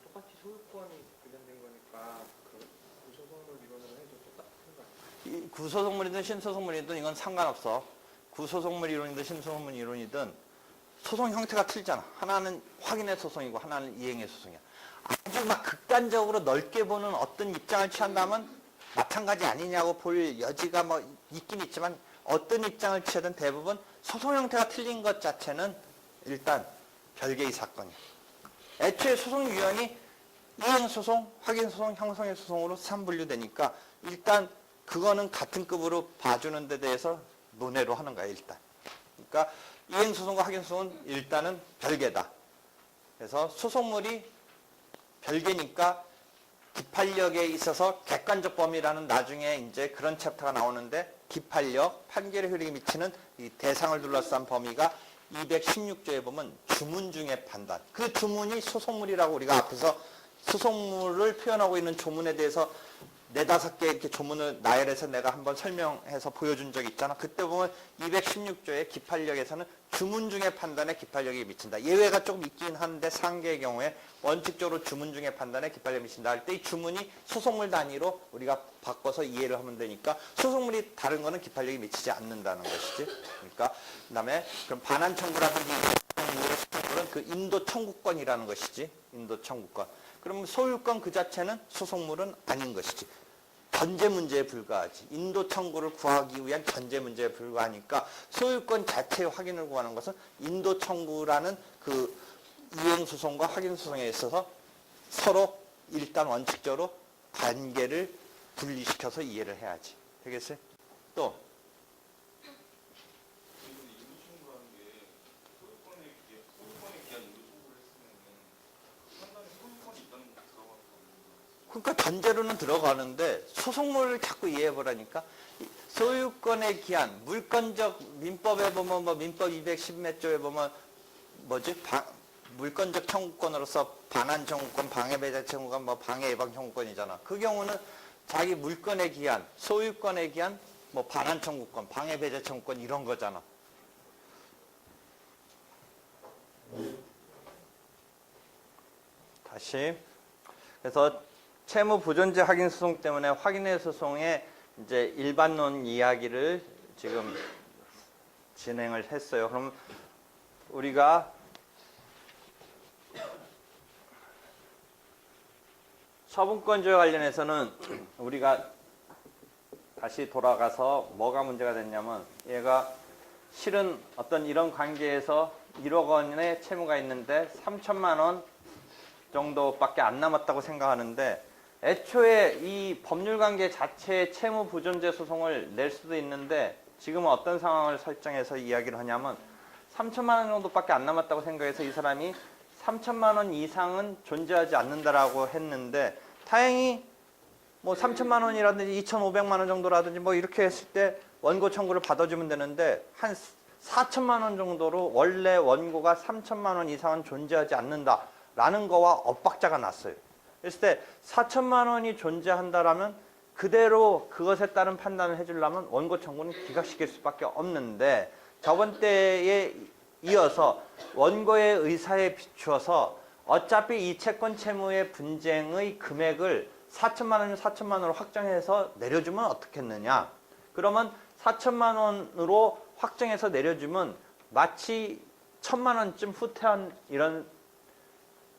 똑같이 소유권이 관련된 거니까 그 구소송물 이론으로 해도 똑같은 거 같아요. 구소송물이든 신소송물이든 이건 상관없어. 구소송물 이론이든 신소송물 이론이든 소송 형태가 틀리잖아. 하나는 확인의 소송이고 하나는 이행의 소송이야. 아주 막 극단적으로 넓게 보는 어떤 입장을 취한다면 마찬가지 아니냐고 볼 여지가 뭐 있긴 있지만 어떤 입장을 취하든 대부분 소송 형태가 틀린 것 자체는 일단 별개의 사건이야. 애초에 소송 유형이 이행소송, 확인소송, 형성의소송으로 3분류되니까 일단 그거는 같은 급으로 봐주는 데 대해서 논의로 하는 거야, 일단. 그러니까 이행소송과 확인소송은 일단은 별개다. 그래서 소송물이 별개니까 기판력에 있어서 객관적 범위라는 나중에 이제 그런 챕터가 나오는데 기판력, 판결의 효력에 미치는 이 대상을 둘러싼 범위가 216조에 보면 주문 중의 판단. 그 주문이 소송물이라고 우리가 앞에서 소송물을 표현하고 있는 조문에 대해서 4-5개 이렇게 조문을 나열해서 내가 한번 설명해서 보여준 적이 있잖아. 그때 보면 216조의 기판력에서는 주문 중의 판단에 기판력이 미친다. 예외가 조금 있긴 한데 상계의 경우에 원칙적으로 주문 중의 판단에 기판력이 미친다 할 때 이 주문이 소송물 단위로 우리가 바꿔서 이해를 하면 되니까 소송물이 다른 거는 기판력이 미치지 않는다는 것이지. 그러니까 그다음에 그럼 반환 청구라는 소송물은 그 인도 청구권이라는 것이지. 인도 청구권. 그러면 소유권 그 자체는 소송물은 아닌 것이지. 전제 문제에 불과하지. 인도 청구를 구하기 위한 전제 문제에 불과하니까 소유권 자체의 확인을 구하는 것은 인도 청구라는 그 이행소송과 확인소송에 있어서 서로 일단 원칙적으로 관계를 분리시켜서 이해를 해야지. 되겠어요? 또 그러니까 전제로는 들어가는데 소송물을 자꾸 이해해보라니까. 소유권의 기한, 물권적 민법에 보면 뭐 민법 210몇 조에 보면 뭐지? 물권적 청구권으로서 반환 청구권, 방해 배제 청구권, 뭐 방해 예방 청구권이잖아. 그 경우는 자기 물권의 기한, 소유권의 기한, 뭐 반환 청구권, 방해 배제 청구권 이런 거잖아. 다시. 그래서 채무 부존재 확인 소송 때문에 확인의 소송의 이제 일반론 이야기를 지금 진행을 했어요. 그럼 우리가 처분권조에 관련해서는 우리가 다시 돌아가서 뭐가 문제가 됐냐면 얘가 실은 어떤 이런 관계에서 1억 원의 채무가 있는데 3천만 원 정도밖에 안 남았다고 생각하는데 애초에 이 법률관계 자체의 채무 부존재 소송을 낼 수도 있는데 지금은 어떤 상황을 설정해서 이야기를 하냐면 3천만 원 정도밖에 안 남았다고 생각해서 이 사람이 3천만 원 이상은 존재하지 않는다라고 했는데 다행히 뭐 3천만 원이라든지 2,500만 원 정도라든지 뭐 이렇게 했을 때 원고 청구를 받아주면 되는데 한 4천만 원 정도로 원래 원고가 3천만 원 이상은 존재하지 않는다라는 거와 엇박자가 났어요. 그랬을 때 4천만 원이 존재한다라면 그대로 그것에 따른 판단을 해주려면 원고 청구는 기각시킬 수밖에 없는데 저번 때에 이어서 원고의 의사에 비추어서 어차피 이 채권 채무의 분쟁의 금액을 4천만 원이면 4천만 원으로 확정해서 내려주면 어떻겠느냐. 그러면 4천만 원으로 확정해서 내려주면 마치 1,000만 원쯤 후퇴한 이런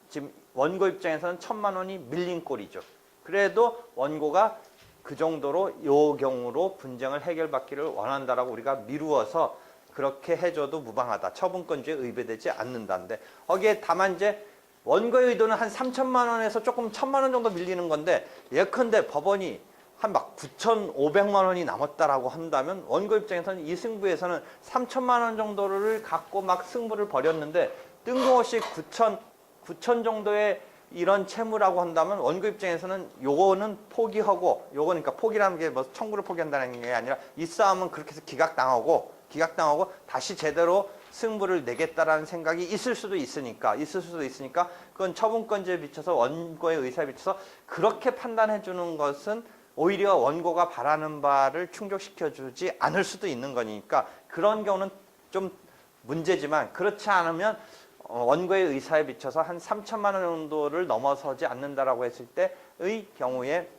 지금 원고 입장에서는 1,000만 원이 밀린 꼴이죠. 그래도 원고가 그 정도로 요 경우로 분쟁을 해결받기를 원한다라고 우리가 미루어서 그렇게 해줘도 무방하다. 처분권주에 의배되지 않는다는데 거기에 다만 이제 원고의 의도는 한 3천만 원에서 조금 1,000만 원 정도 밀리는 건데 예컨대 법원이 한 막 9,500만 원이 남았다라고 한다면 원고 입장에서는 이 승부에서는 3천만 원 정도를 갖고 막 승부를 벌였는데 뜬금없이 9천 정도의 이런 채무라고 한다면 원고 입장에서는 요거는 포기하고 요거는 그러니까 포기라는 게 뭐 청구를 포기한다는 게 아니라 이 싸움은 그렇게 해서 기각당하고 다시 제대로 승부를 내겠다라는 생각이 있을 수도 있으니까 그건 처분권자에 비춰서 원고의 의사에 비춰서 그렇게 판단해 주는 것은 오히려 원고가 바라는 바를 충족시켜주지 않을 수도 있는 거니까 그런 경우는 좀 문제지만 그렇지 않으면 원고의 의사에 비춰서 한 3천만 원 정도를 넘어서지 않는다라고 했을 때의 경우에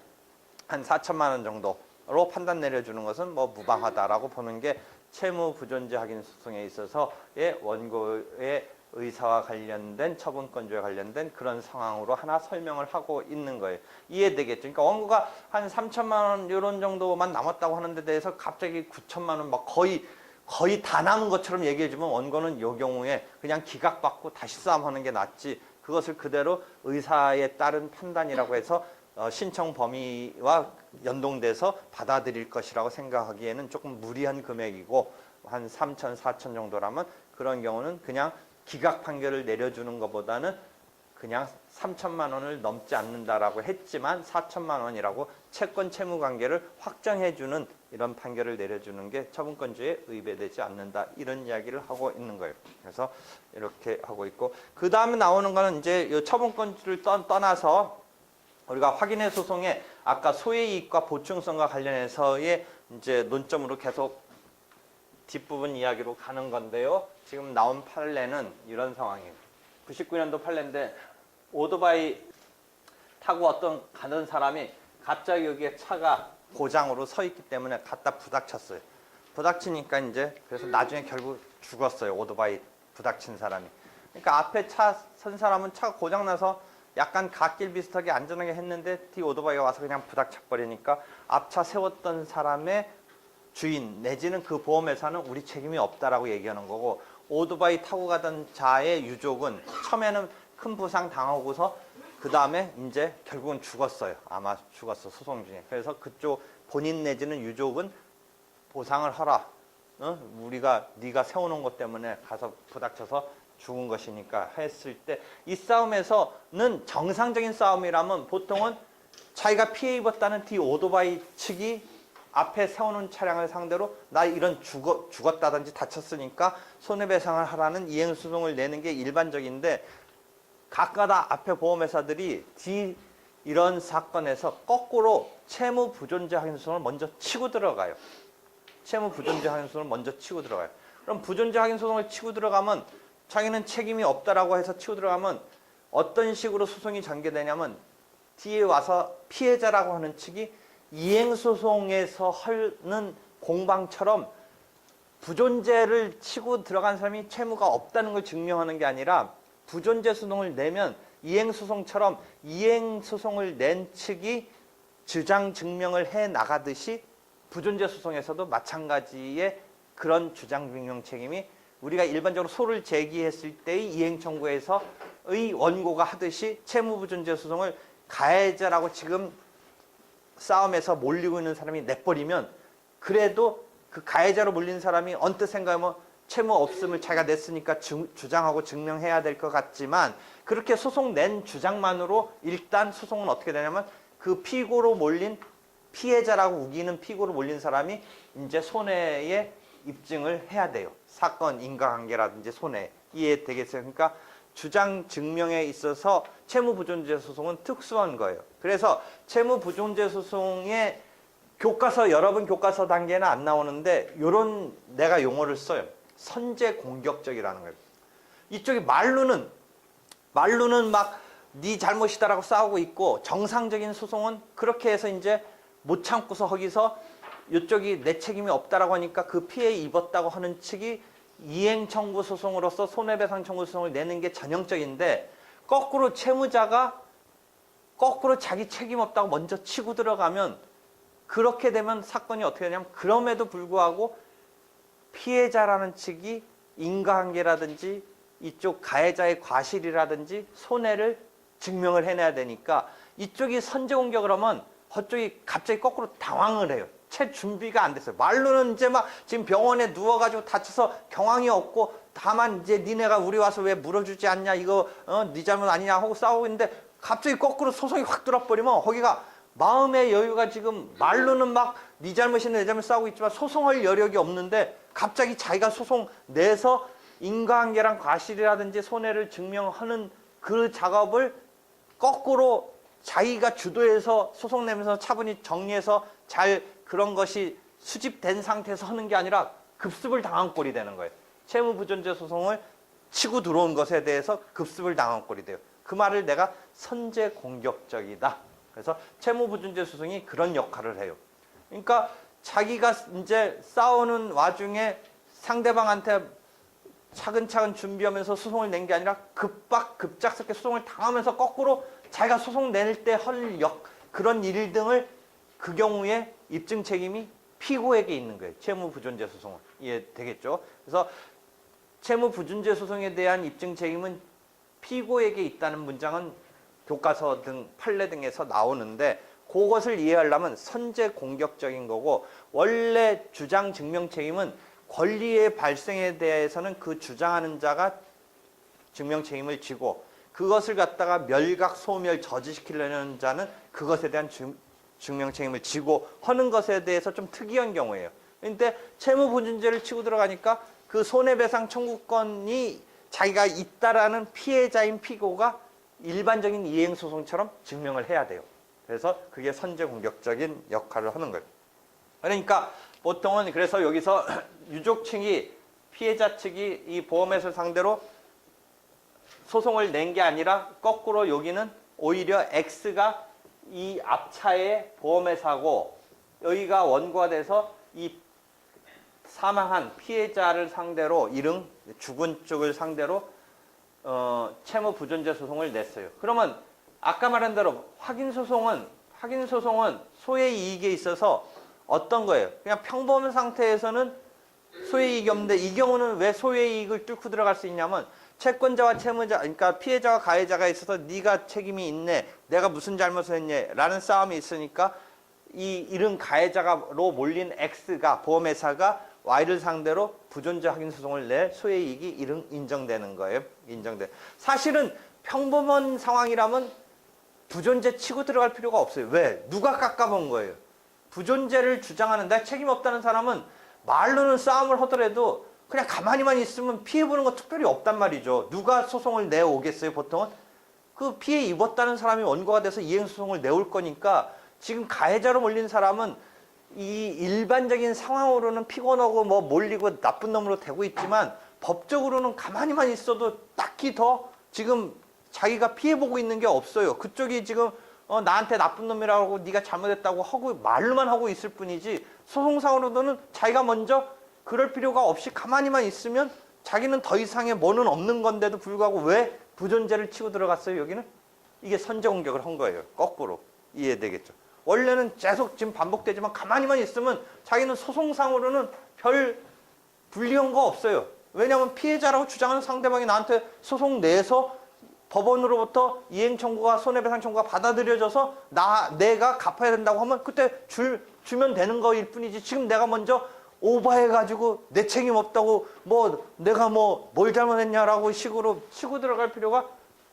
한 4천만 원 정도로 판단 내려주는 것은 뭐 무방하다라고 보는 게 채무 부존재 확인 소송에 있어서의 원고의 의사와 관련된 처분권조에 관련된 그런 상황으로 하나 설명을 하고 있는 거예요. 이해되겠죠? 그러니까 원고가 한 3천만 원 이런 정도만 남았다고 하는 데 대해서 갑자기 9천만 원 막 거의 거의 다 남은 것처럼 얘기해주면 원고는 이 경우에 그냥 기각받고 다시 싸움하는 게 낫지, 그것을 그대로 의사에 따른 판단이라고 해서 신청 범위와 연동돼서 받아들일 것이라고 생각하기에는 조금 무리한 금액이고, 한 3천, 4천 정도라면 그런 경우는 그냥 기각 판결을 내려주는 것보다는 그냥 3천만 원을 넘지 않는다라고 했지만 4천만 원이라고 채권 채무 관계를 확정해주는 이런 판결을 내려주는 게 처분권주의에 의배되지 않는다, 이런 이야기를 하고 있는 거예요. 그래서 이렇게 하고 있고, 그 다음에 나오는 거는 이제 이 처분권주의를 떠나서 우리가 확인의 소송에 아까 소외이익과 보충성과 관련해서의 이제 논점으로 계속 뒷부분 이야기로 가는 건데요. 지금 나온 판례는 이런 상황이에요. 99년도 판례인데, 오토바이 타고 가는 사람이 갑자기 여기에 차가 고장으로 서 있기 때문에 갖다 부닥쳤어요. 부닥치니까 이제 그래서 나중에 결국 죽었어요. 오토바이 부닥친 사람이. 그러니까 앞에 차 선 사람은 차가 고장나서 약간 갓길 비슷하게 안전하게 했는데 뒤 오토바이가 와서 그냥 부닥쳐 버리니까 앞차 세웠던 사람의 주인 내지는 그 보험회사는 우리 책임이 없다라고 얘기하는 거고, 오토바이 타고 가던 자의 유족은 처음에는 큰 부상 당하고서 그 다음에 이제 결국은 죽었어요. 아마 죽었어, 소송 중에. 그래서 그쪽 본인 내지는 유족은 보상을 하라. 네가 세워놓은 것 때문에 가서 부닥쳐서 죽은 것이니까 했을 때, 이 싸움에서는 정상적인 싸움이라면 보통은 자기가 피해 입었다는 뒤 오토바이 측이 앞에 세워놓은 차량을 상대로 나 이런 죽었다든지 다쳤으니까 손해배상을 하라는 이행소송을 내는 게 일반적인데, 각가다 앞에 보험회사들이 이런 사건에서 거꾸로 채무부존재 확인소송을 먼저 치고 들어가요. 채무부존재 확인소송을 먼저 치고 들어가요. 그럼 부존재 확인소송을 치고 들어가면 자기는 책임이 없다라고 해서 치고 들어가면 어떤 식으로 소송이 전개되냐면, 뒤에 와서 피해자라고 하는 측이 이행소송에서 하는 공방처럼 부존재를 치고 들어간 사람이 채무가 없다는 걸 증명하는 게 아니라, 부존재 소송을 내면 이행소송처럼 이행소송을 낸 측이 주장 증명을 해 나가듯이 부존재 소송에서도 마찬가지의 그런 주장 증명 책임이 우리가 일반적으로 소를 제기했을 때의 이행 청구에서의 원고가 하듯이 채무부존재 소송을 가해자라고 지금 싸움에서 몰리고 있는 사람이 내버리면, 그래도 그 가해자로 몰린 사람이 언뜻 생각하면 채무 없음을 자기가 냈으니까 주장하고 증명해야 될 것 같지만, 그렇게 소송 낸 주장만으로 일단 소송은 어떻게 되냐면, 그 피고로 몰린 피해자라고 우기는 피고로 몰린 사람이 이제 손해에 입증을 해야 돼요. 사건 인과관계라든지 손해 이해되겠어요? 그러니까 주장 증명에 있어서 채무부존재 소송은 특수한 거예요. 그래서 채무부존재 소송의 교과서, 여러분 교과서 단계는 안 나오는데 요런 내가 용어를 써요. 선제 공격적이라는 거예요. 이쪽이 말로는 막 네 잘못이다라고 싸우고 있고, 정상적인 소송은 그렇게 해서 이제 못 참고서 거기서 이쪽이 내 책임이 없다라고 하니까 그 피해 입었다고 하는 측이 이행 청구 소송으로서 손해배상 청구 소송을 내는 게 전형적인데, 거꾸로 채무자가 거꾸로 자기 책임 없다고 먼저 치고 들어가면, 그렇게 되면 사건이 어떻게 되냐면, 그럼에도 불구하고 피해자라는 측이 인과관계라든지 이쪽 가해자의 과실이라든지 손해를 증명을 해내야 되니까, 이쪽이 선제공격을 하면 저쪽이 갑자기 거꾸로 당황을 해요. 채 준비가 안 됐어요. 말로는 이제 막 지금 병원에 누워가지고 다쳐서 경황이 없고, 다만 이제 니네가 우리 와서 왜 물어주지 않냐, 이거 네 잘못 아니냐 하고 싸우고 있는데, 갑자기 거꾸로 소송이 확 들어버리면 거기가 마음의 여유가, 지금 말로는 막 네 잘못이네 내 잘못 싸우고 있지만 소송할 여력이 없는데, 갑자기 자기가 소송 내서 인과관계랑 과실이라든지 손해를 증명하는 그 작업을 거꾸로 자기가 주도해서 소송 내면서 차분히 정리해서 잘 그런 것이 수집된 상태에서 하는 게 아니라 급습을 당한 꼴이 되는 거예요. 채무부존재 소송을 치고 들어온 것에 대해서 급습을 당한 꼴이 돼요. 그 말을 내가 선제 공격적이다. 그래서 채무부존재 소송이 그런 역할을 해요. 그러니까 자기가 이제 싸우는 와중에 상대방한테 차근차근 준비하면서 소송을 낸 게 아니라 급작스럽게 소송을 당하면서 거꾸로 자기가 소송 낼 때 할 그런 일 등을 그 경우에 입증 책임이 피고에게 있는 거예요. 채무부존재 소송은. 이해되겠죠? 그래서 채무부존재 소송에 대한 입증 책임은 피고에게 있다는 문장은 교과서 등 판례 등에서 나오는데 그것을 이해하려면 선제 공격적인 거고 원래 주장 증명 책임은 권리의 발생에 대해서는 그 주장하는 자가 증명 책임을 지고 그것을 갖다가 멸각, 소멸, 저지시키려는 자는 그것에 대한 증명 책임을 지고 하는 것에 대해서 좀 특이한 경우예요. 그런데 채무부존재를 치고 들어가니까 그 손해배상 청구권이 자기가 있다라는 피해자인 피고가 일반적인 이행소송처럼 증명을 해야 돼요. 그래서 그게 선제 공격적인 역할을 하는 거예요. 그러니까 보통은 그래서 여기서 유족 측이 피해자 측이 이 보험회사를 상대로 소송을 낸 게 아니라 거꾸로 여기는 오히려 X가 이 앞차의 보험회사고 여기가 원고가 돼서 이 사망한 피해자를 상대로 죽은 쪽을 상대로 채무부존재 소송을 냈어요. 그러면 아까 말한 대로 확인 소송은 소의 이익에 있어서 어떤 거예요? 그냥 평범한 상태에서는 소의 이익이 없는데 이 경우는 왜 소의 이익을 뚫고 들어갈 수 있냐면 채권자와 채무자, 그러니까 피해자와 가해자가 있어서 네가 책임이 있네, 내가 무슨 잘못을 했냐 라는 싸움이 있으니까 이 이른 가해자로 몰린 X가 보험회사가 Y를 상대로 부존재 확인 소송을 내 소의 이익이 인정되는 거예요. 사실은 평범한 상황이라면 부존재 치고 들어갈 필요가 없어요. 왜? 누가 깎아본 거예요. 부존재를 주장하는 데 책임 없다는 사람은 말로는 싸움을 하더라도 그냥 가만히만 있으면 피해보는 거 특별히 없단 말이죠. 누가 소송을 내오겠어요, 보통은? 그 피해 입었다는 사람이 원고가 돼서 이행소송을 내올 거니까 지금 가해자로 몰린 사람은 이 일반적인 상황으로는 피곤하고 뭐 몰리고 나쁜 놈으로 되고 있지만 법적으로는 가만히만 있어도 딱히 더 지금 자기가 피해보고 있는 게 없어요. 그쪽이 지금 나한테 나쁜 놈이라고 네가 잘못했다고 하고 말로만 하고 있을 뿐이지 소송상으로는 자기가 먼저 그럴 필요가 없이 가만히만 있으면 자기는 더 이상의 뭐는 없는 건데도 불구하고 왜 부존재를 치고 들어갔어요, 여기는? 이게 선제 공격을 한 거예요. 거꾸로. 이해되겠죠? 원래는 계속 지금 반복되지만 가만히만 있으면 자기는 소송상으로는 별 불리한 거 없어요. 왜냐하면 피해자라고 주장하는 상대방이 나한테 소송 내서 법원으로부터 이행 청구가 손해배상 청구가 받아들여져서 내가 갚아야 된다고 하면 그때 주면 되는 거일 뿐이지 지금 내가 먼저 오버해가지고 내 책임 없다고 뭐 내가 뭘 잘못했냐라고 식으로 치고 들어갈 필요가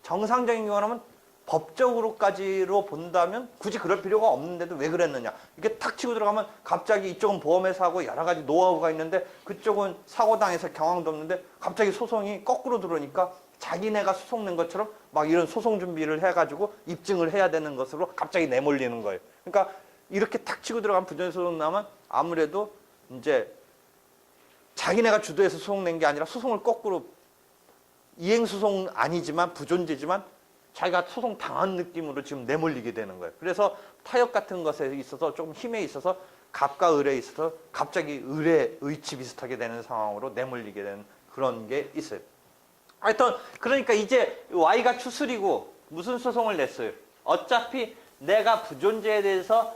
정상적인 경우라면 법적으로까지로 본다면 굳이 그럴 필요가 없는데도 왜 그랬느냐. 이렇게 탁 치고 들어가면 갑자기 이쪽은 보험회사하고 여러 가지 노하우가 있는데 그쪽은 사고당해서 경황도 없는데 갑자기 소송이 거꾸로 들어오니까 자기네가 소송 낸 것처럼 막 이런 소송 준비를 해가지고 입증을 해야 되는 것으로 갑자기 내몰리는 거예요. 그러니까 이렇게 탁 치고 들어가면 부존재 소송 나면 아무래도 이제 자기네가 주도해서 소송 낸 게 아니라 소송을 거꾸로 이행소송 아니지만 부존재지만 자기가 소송 당한 느낌으로 지금 내몰리게 되는 거예요. 그래서 타협 같은 것에 있어서 좀 힘에 있어서 갑과 을에 있어서 갑자기 을의 의치 비슷하게 되는 상황으로 내몰리게 되는 그런 게 있어요. 하여튼 그러니까 이제 Y가 추스리고 무슨 소송을 냈어요? 어차피 내가 부존재에 대해서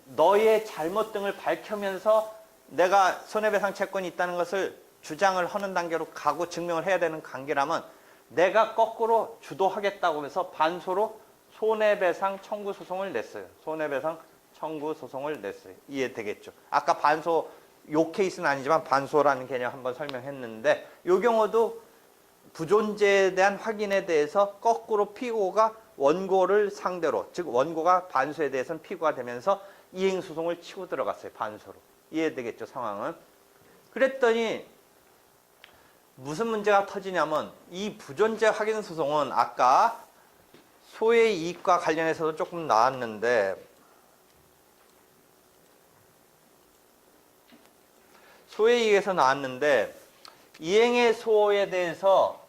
너의 잘못 등을 밝히면서 내가 손해배상 채권이 있다는 것을 주장을 하는 단계로 가고 증명을 해야 되는 관계라면 내가 거꾸로 주도하겠다고 해서 반소로 손해배상 청구 소송을 냈어요. 손해배상 청구 소송을 냈어요. 이해되겠죠? 아까 반소, 요 케이스는 아니지만 반소라는 개념 한번 설명했는데 이 경우도 부존재에 대한 확인에 대해서 거꾸로 피고가 원고를 상대로, 즉 원고가 반소에 대해서는 피고가 되면서 이행소송을 치고 들어갔어요. 반소로. 이해되겠죠? 상황은. 그랬더니 무슨 문제가 터지냐면 이 부존재 확인 소송은 아까 소의 이익과 관련해서도 조금 나왔는데 소의 이익에서 나왔는데 이행의 소에 대해서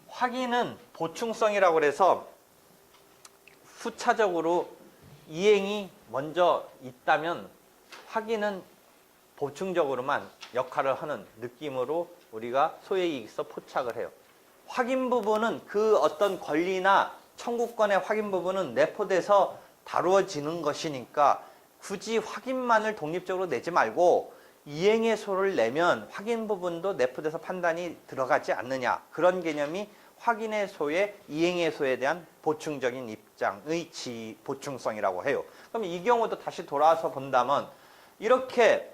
확인은 보충성이라고 그래서 후차적으로 이행이 먼저 있다면 확인은 보충적으로만 역할을 하는 느낌으로 우리가 소의 이익에서 포착을 해요. 확인 부분은 그 어떤 권리나 청구권의 확인 부분은 내포돼서 다루어지는 것이니까 굳이 확인만을 독립적으로 내지 말고 이행해소를 내면 확인 부분도 내포돼서 판단이 들어가지 않느냐. 그런 개념이 확인해소의 이행해소에 대한 보충적인 입장의 보충성이라고 해요. 그럼 이 경우도 다시 돌아와서 본다면 이렇게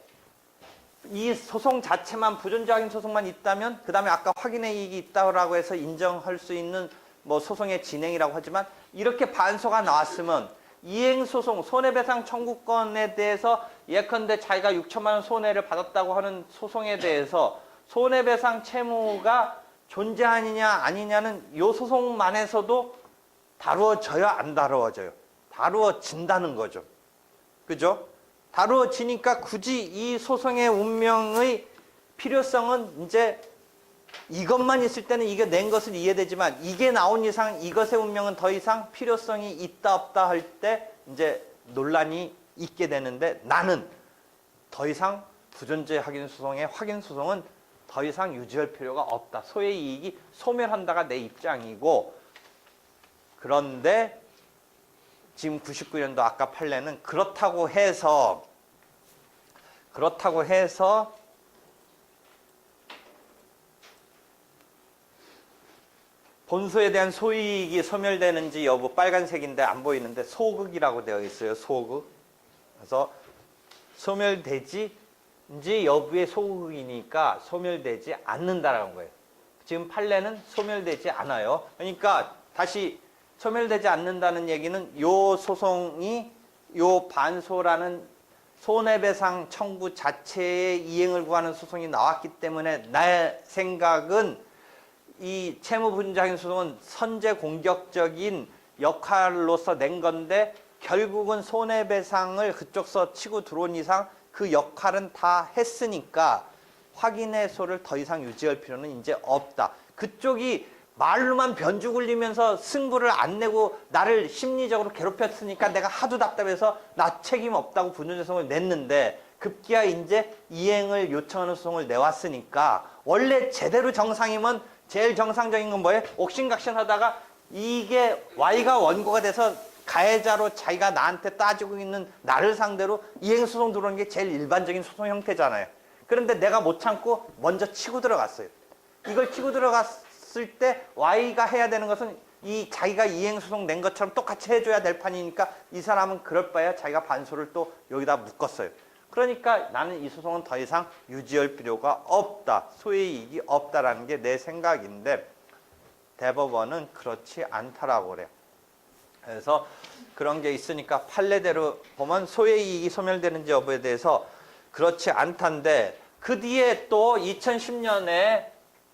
이 소송 자체만 부존재 소송만 있다면 그 다음에 아까 확인의 이익이 있다고 해서 인정할 수 있는 뭐 소송의 진행이라고 하지만 이렇게 반소가 나왔으면 이행소송 손해배상 청구권에 대해서 예컨대 자기가 6천만 원 손해를 받았다고 하는 소송에 대해서 손해배상 채무가 존재하느냐 아니냐는 이 소송만에서도 다루어져요, 안 다루어져요? 다루어진다는 거죠. 그죠? 다루어지니까 굳이 이 소송의 운명의 필요성은 이제 이것만 있을 때는 이게 낸 것은 이해되지만 이게 나온 이상 이것의 운명은 더 이상 필요성이 있다 없다 할 때 이제 논란이 있게 되는데 나는 더 이상 부존재 확인 소송의 확인 소송은 더 이상 유지할 필요가 없다. 소의 이익이 소멸한다가 내 입장이고 그런데 지금 99년도 아까 판례는 그렇다고 해서 본소에 대한 소이익이 소멸되는지 여부 빨간색인데 안 보이는데 소극이라고 되어 있어요. 소극. 그래서 소멸되지 여부의 소극이니까 소멸되지 않는다라는 거예요. 지금 판례는 소멸되지 않아요. 그러니까 다시 소멸되지 않는다는 얘기는 요 소송이 요 반소라는 손해배상 청구 자체의 이행을 구하는 소송이 나왔기 때문에 나의 생각은 이 채무분쟁 소송은 선제 공격적인 역할로서 낸 건데 결국은 손해배상을 그쪽서 치고 들어온 이상 그 역할은 다 했으니까 확인해소를 더 이상 유지할 필요는 이제 없다. 그쪽이 말로만 변주 굴리면서 승부를 안 내고 나를 심리적으로 괴롭혔으니까 내가 하도 답답해서 나 책임 없다고 부존재 소송을 냈는데 급기야 이제 이행을 요청하는 소송을 내왔으니까 원래 제대로 정상이면 제일 정상적인 건 뭐예요? 옥신각신 하다가 이게 Y가 원고가 돼서 가해자로 자기가 나한테 따지고 있는 나를 상대로 이행소송 들어오는 게 제일 일반적인 소송 형태잖아요. 그런데 내가 못 참고 먼저 치고 들어갔어요. 이걸 치고 들어갔을 때 Y가 해야 되는 것은 이 자기가 이행소송 낸 것처럼 똑같이 해줘야 될 판이니까 이 사람은 그럴 바에야 자기가 반소를 또 여기다 묶었어요. 그러니까 나는 이 소송은 더 이상 유지할 필요가 없다. 소의 이익이 없다라는 게 내 생각인데 대법원은 그렇지 않다라고 그래요. 그래서 그런 게 있으니까 판례대로 보면 소의 이익이 소멸되는지 여부에 대해서 그렇지 않단데 그 뒤에 또 2010년에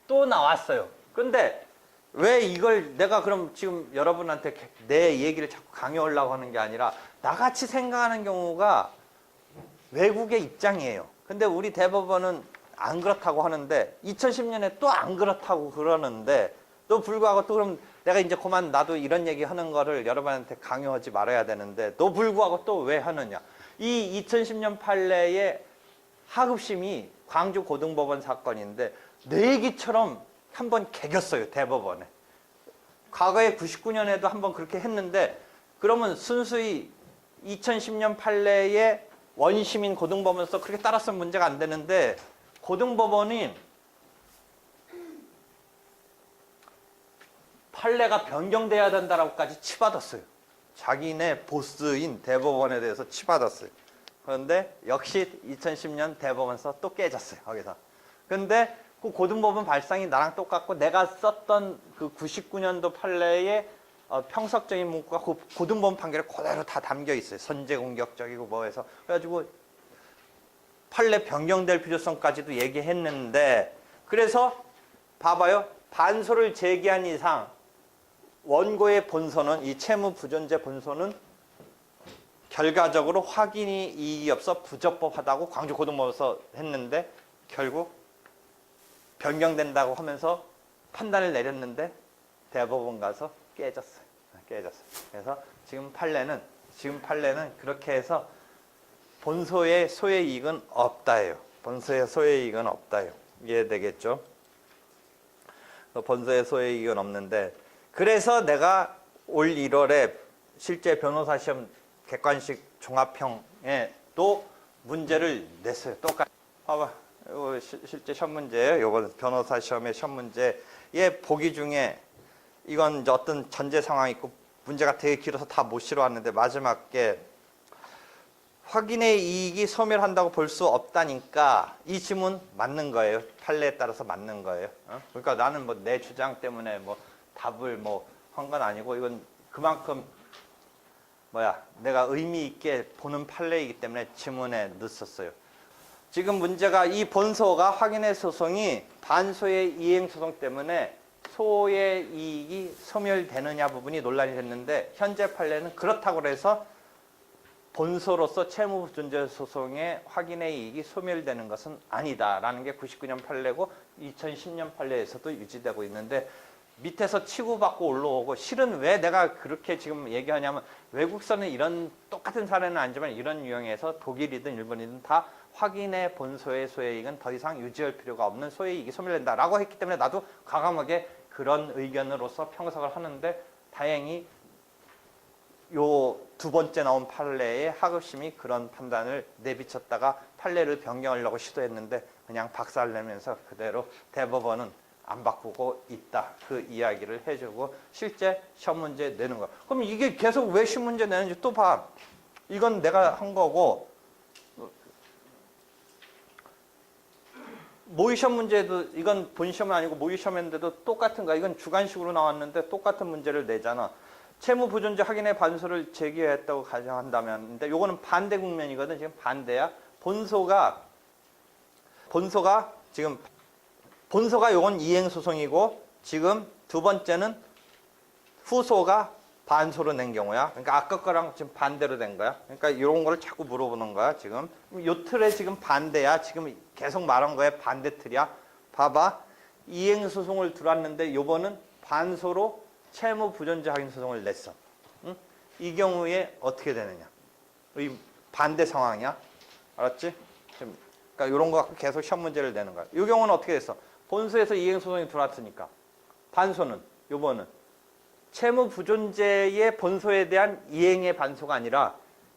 또 나왔어요. 근데 왜 이걸 내가 그럼 지금 여러분한테 내 얘기를 자꾸 강요하려고 하는 게 아니라 나같이 생각하는 경우가 외국의 입장이에요. 근데 우리 대법원은 안 그렇다고 하는데 2010년에 또 안 그렇다고 그러는데 또 불구하고 또 그럼 내가 이제 그만 나도 이런 얘기 하는 거를 여러분한테 강요하지 말아야 되는데 또 불구하고 또 왜 하느냐. 이 2010년 판례의 하급심이 광주 고등법원 사건인데 내 얘기처럼 한번 개겼어요. 대법원에. 과거에 99년에도 한번 그렇게 했는데 그러면 순수히 2010년 판례의 원시민 고등법원에서 그렇게 따랐으면 문제가 안 되는데 고등법원이 판례가 변경돼야 된다라고까지 치받았어요. 자기네 보스인 대법원에 대해서 치받았어요. 그런데 역시 2010년 대법원에서 또 깨졌어요. 거기서. 근데 그 고등법원 발상이 나랑 똑같고 내가 썼던 그 99년도 판례의 평석적인 문구가 그 고등법원 판결에 그대로 다 담겨 있어요. 선제 공격적이고 뭐 해서. 그래가지고 판례 변경될 필요성까지도 얘기했는데 그래서 봐봐요. 반소를 제기한 이상 원고의 본소는 이 채무 부존재 본소는 결과적으로 확인이 이익이 없어 부적법하다고 광주 고등법원에서 했는데 결국 변경된다고 하면서 판단을 내렸는데 대법원 가서 깨졌어요. 그래서 지금 판례는 그렇게 해서 본소의 소의 이익은 없다예요. 본소의 소의 이익은 없다예요. 이해되겠죠? 본소의 소의 이익은 없는데 그래서 내가 올 1월에 실제 변호사 시험 객관식 종합형에 또 문제를 냈어요. 똑같이. 봐봐. 이거 실제 시험 문제예요. 이거 변호사 시험의 시험 문제의 보기 중에 이건 이제 어떤 전제 상황이 있고 문제가 되게 길어서 다 못 실어왔는데 마지막에 확인의 이익이 소멸한다고 볼 수 없다니까 이 질문 맞는 거예요. 판례에 따라서 맞는 거예요. 그러니까 나는 뭐 내 주장 때문에 뭐 답을 뭐 한 건 아니고 이건 그만큼 내가 의미 있게 보는 판례이기 때문에 지문에 넣었어요. 지금 문제가 이 본소가 확인의 소송이 반소의 이행 소송 때문에 소의 이익이 소멸되느냐 부분이 논란이 됐는데 현재 판례는 그렇다고 해서 본소로서 채무부존재 소송의 확인의 이익이 소멸되는 것은 아니다라는 게 99년 판례고 2010년 판례에서도 유지되고 있는데 밑에서 치고받고 올라오고 실은 왜 내가 그렇게 지금 얘기하냐면 외국서는 이런 똑같은 사례는 아니지만 이런 유형에서 독일이든 일본이든 다 확인의 본소의 소외이익은 더 이상 유지할 필요가 없는 소외이익이 소멸된다라고 했기 때문에 나도 과감하게 그런 의견으로서 평석을 하는데 다행히 요 두 번째 나온 판례의 하급심이 그런 판단을 내비쳤다가 판례를 변경하려고 시도했는데 그냥 박살내면서 그대로 대법원은 안 바꾸고 있다. 그 이야기를 해주고 실제 시험 문제 내는 거야. 그럼 이게 계속 왜 시험 문제 내는지 또 봐. 이건 내가 한 거고 모의 시험 문제도 이건 본 시험은 아니고 모의 시험인데도 똑같은 거야. 이건 주관식으로 나왔는데 똑같은 문제를 내잖아. 채무 보존제 확인의 반소를 제기했다고 가정한다면 근데 요거는 반대 국면이거든. 지금 반대야. 본소가 지금 본소가 요건 이행 소송이고 지금 두 번째는 후소가 반소로 낸 경우야. 그러니까 아까 거랑 지금 반대로 된 거야. 그러니까 이런 거를 자꾸 물어보는 거야, 지금. 요 틀에 지금 반대야. 지금 계속 말한 거에 반대 틀이야. 봐봐. 이행 소송을 들어왔는데 요번은 반소로 채무 부존재 확인 소송을 냈어. 응? 이 경우에 어떻게 되느냐? 이 반대 상황이야. 알았지? 지금 그러니까 이런 거 갖고 계속 시험 문제를 내는 거야. 이 경우는 어떻게 됐어? 본소에서 이행 소송이 들어왔으니까 반소는 요번은 채무 부존재의 본소에 대한 이행의 반소가 아니라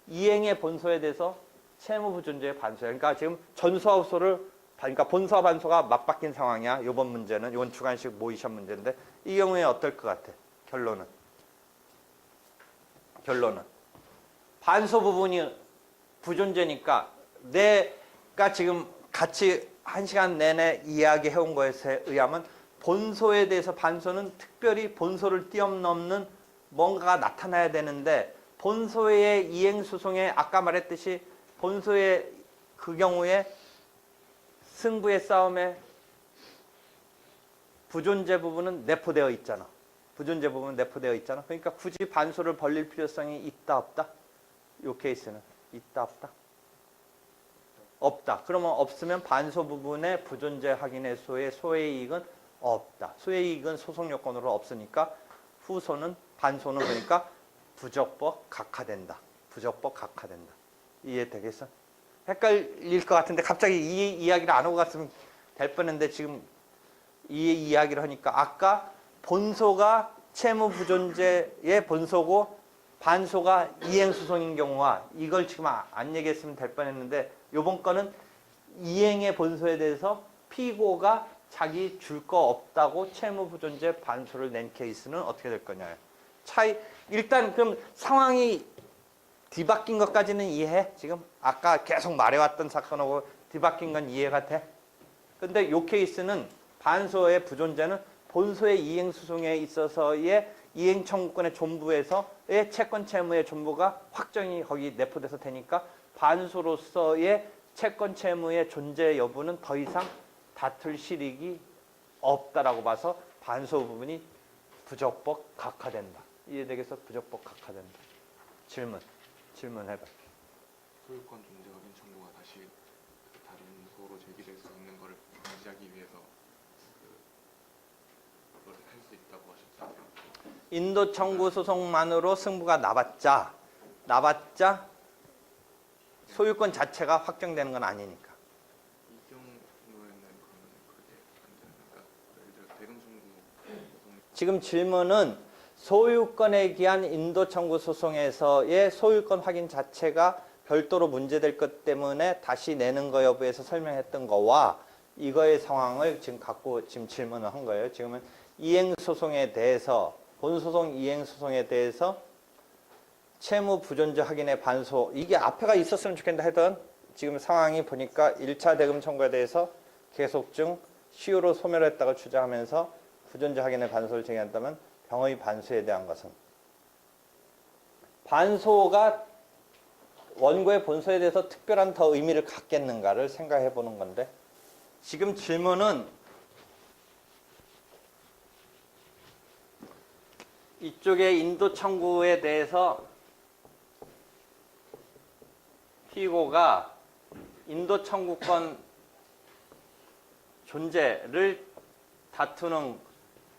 이행의 본소에 대해서 채무 부존재의 반소야. 그러니까 지금 전소와 후소를 그러니까 본소와 반소가 맞바뀐 상황이야. 이번 문제는 이건 주관식 모의 시험 문제인데 이 경우에 어떨 것 같아? 결론은 반소 부분이 부존재니까 내가 지금 같이 1시간 내내 이야기해온 것에 의하면 본소에 대해서 반소는 특별히 본소를 뛰어넘는 뭔가가 나타나야 되는데 본소의 이행소송에 아까 말했듯이 본소의 그 경우에 승부의 싸움에 부존재 부분은 내포되어 있잖아. 부존재 부분은 내포되어 있잖아. 그러니까 굳이 반소를 벌릴 필요성이 있다 없다? 이 케이스는 있다 없다? 없다. 그러면 없으면 반소 부분의 부존재 확인의 소의 소외이익은 없다. 소외이익은 소송 요건으로 없으니까 후소는 반소는 그러니까 부적법 각하된다. 부적법 각하된다. 이해되겠어? 헷갈릴 것 같은데 갑자기 이 이야기를 안 하고 갔으면 될 뻔했는데 지금 이 이야기를 하니까 아까 본소가 채무 부존재의 본소고 반소가 이행소송인 경우와 이걸 지금 안 얘기했으면 될 뻔했는데 이번 거는 이행의 본소에 대해서 피고가 자기 줄 거 없다고 채무 부존재 반소를 낸 케이스는 어떻게 될 거냐. 일단 그럼 상황이 뒤바뀐 것까지는 이해해? 지금 아까 계속 말해왔던 사건하고 뒤바뀐 건 이해가 돼? 근데 이 케이스는 반소의 부존재는 본소의 이행소송에 있어서의 이행청구권의 존부에서의 채권 채무의 존부가 확정이 거기 내포돼서 되니까 반소로서의 채권 채무의 존재 여부는 더 이상 다툴 실익이 없다라고 봐서 반소 부분이 부적법 각하된다. 이해되겠어? 부적법 각하된다. 질문해봐. 소유권 존재 확인 청구가 다시 다른 소로 제기될 수 있는 것을 방지하기 위해서 그걸 할 수 있다고 하셨잖아요. 인도 청구 소송만으로 승부가 나봤자 소유권 자체가 확정되는 건 아니니까. 이 경우에는 그러면 그게 안 되는 그러니까 예를 들어 대금 청구 소송 지금 질문은 소유권에 기한 인도 청구 소송에서의 소유권 확인 자체가 별도로 문제될 것 때문에 다시 내는 거 여부에서 설명했던 거와 이거의 상황을 지금 갖고 지금 질문을 한 거예요. 지금은 이행 소송에 대해서 본소송 이행 소송에 대해서 채무 부존재 확인의 반소 이게 앞에가 있었으면 좋겠는데 하여튼 지금 상황이 보니까 1차 대금 청구에 대해서 계속증 시효로 소멸했다고 주장하면서 부존재 확인의 반소를 제기한다면 병의 반소에 대한 것은 반소가 원고의 본소에 대해서 특별한 더 의미를 갖겠는가를 생각해 보는 건데 지금 질문은 이쪽에 인도 청구에 대해서 피고가 인도 청구권 존재를 다투는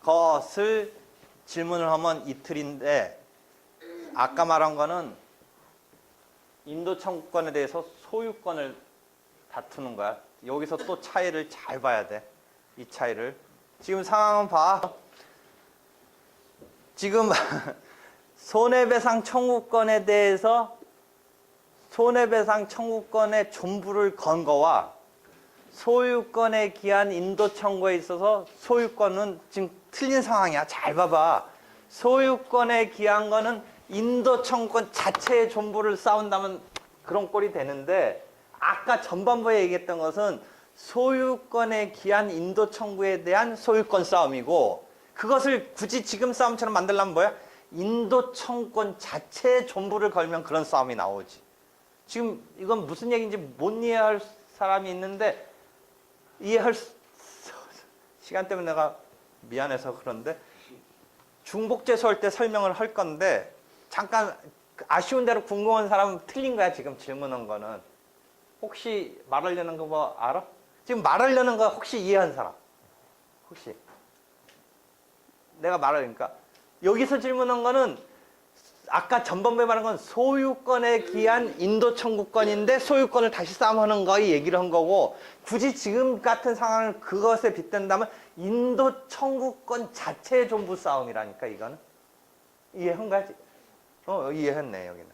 것을 질문을 하면 이틀인데 아까 말한 거는 인도 청구권에 대해서 소유권을 다투는 거야. 여기서 또 차이를 잘 봐야 돼. 이 차이를. 지금 상황은 봐. 지금 손해배상 청구권에 대해서 손해배상 청구권의 존부를 건 거와 소유권에 기한 인도 청구에 있어서 소유권은 지금 틀린 상황이야. 잘 봐봐. 소유권에 기한 거는 인도 청구권 자체의 존부를 싸운다면 그런 꼴이 되는데 아까 전반부에 얘기했던 것은 소유권에 기한 인도 청구에 대한 소유권 싸움이고 그것을 굳이 지금 싸움처럼 만들려면 뭐야? 인도 청구권 자체의 존부를 걸면 그런 싸움이 나오지. 지금 이건 무슨 얘기인지 못 이해할 사람이 있는데 이해할 시간 때문에 내가 미안해서 그런데 중복재수 할 때 설명을 할 건데 잠깐 아쉬운 대로 궁금한 사람은 틀린 거야. 지금 질문한 거는 혹시 말하려는 거 뭐 알아? 지금 말하려는 거 혹시 이해한 사람? 혹시 내가 말하니까 여기서 질문한 거는 아까 전반부에 말한 건 소유권에 기한 인도 청구권인데 소유권을 다시 싸움하는 거에 얘기를 한 거고 굳이 지금 같은 상황을 그것에 빗댄다면 인도 청구권 자체의 존부 싸움이라니까 이거는 이해한 거지? 이해했네 여기는.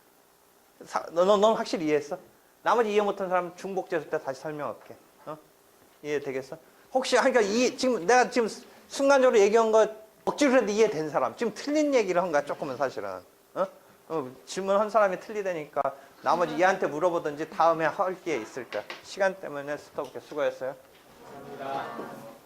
넌 확실히 이해했어? 나머지 이해 못한 사람 중복재수 때 다시 설명할게. 이해되겠어? 혹시 그러니까 지금 내가 지금 순간적으로 얘기한 거 억지로 해도 이해된 사람 지금 틀린 얘기를 한 거야 조금은 사실은. 질문한 사람이 틀리다니까 나머지 얘한테 물어보든지 다음에 할 게 있을 거야. 시간 때문에 스톱할게. 수고했어요. 감사합니다.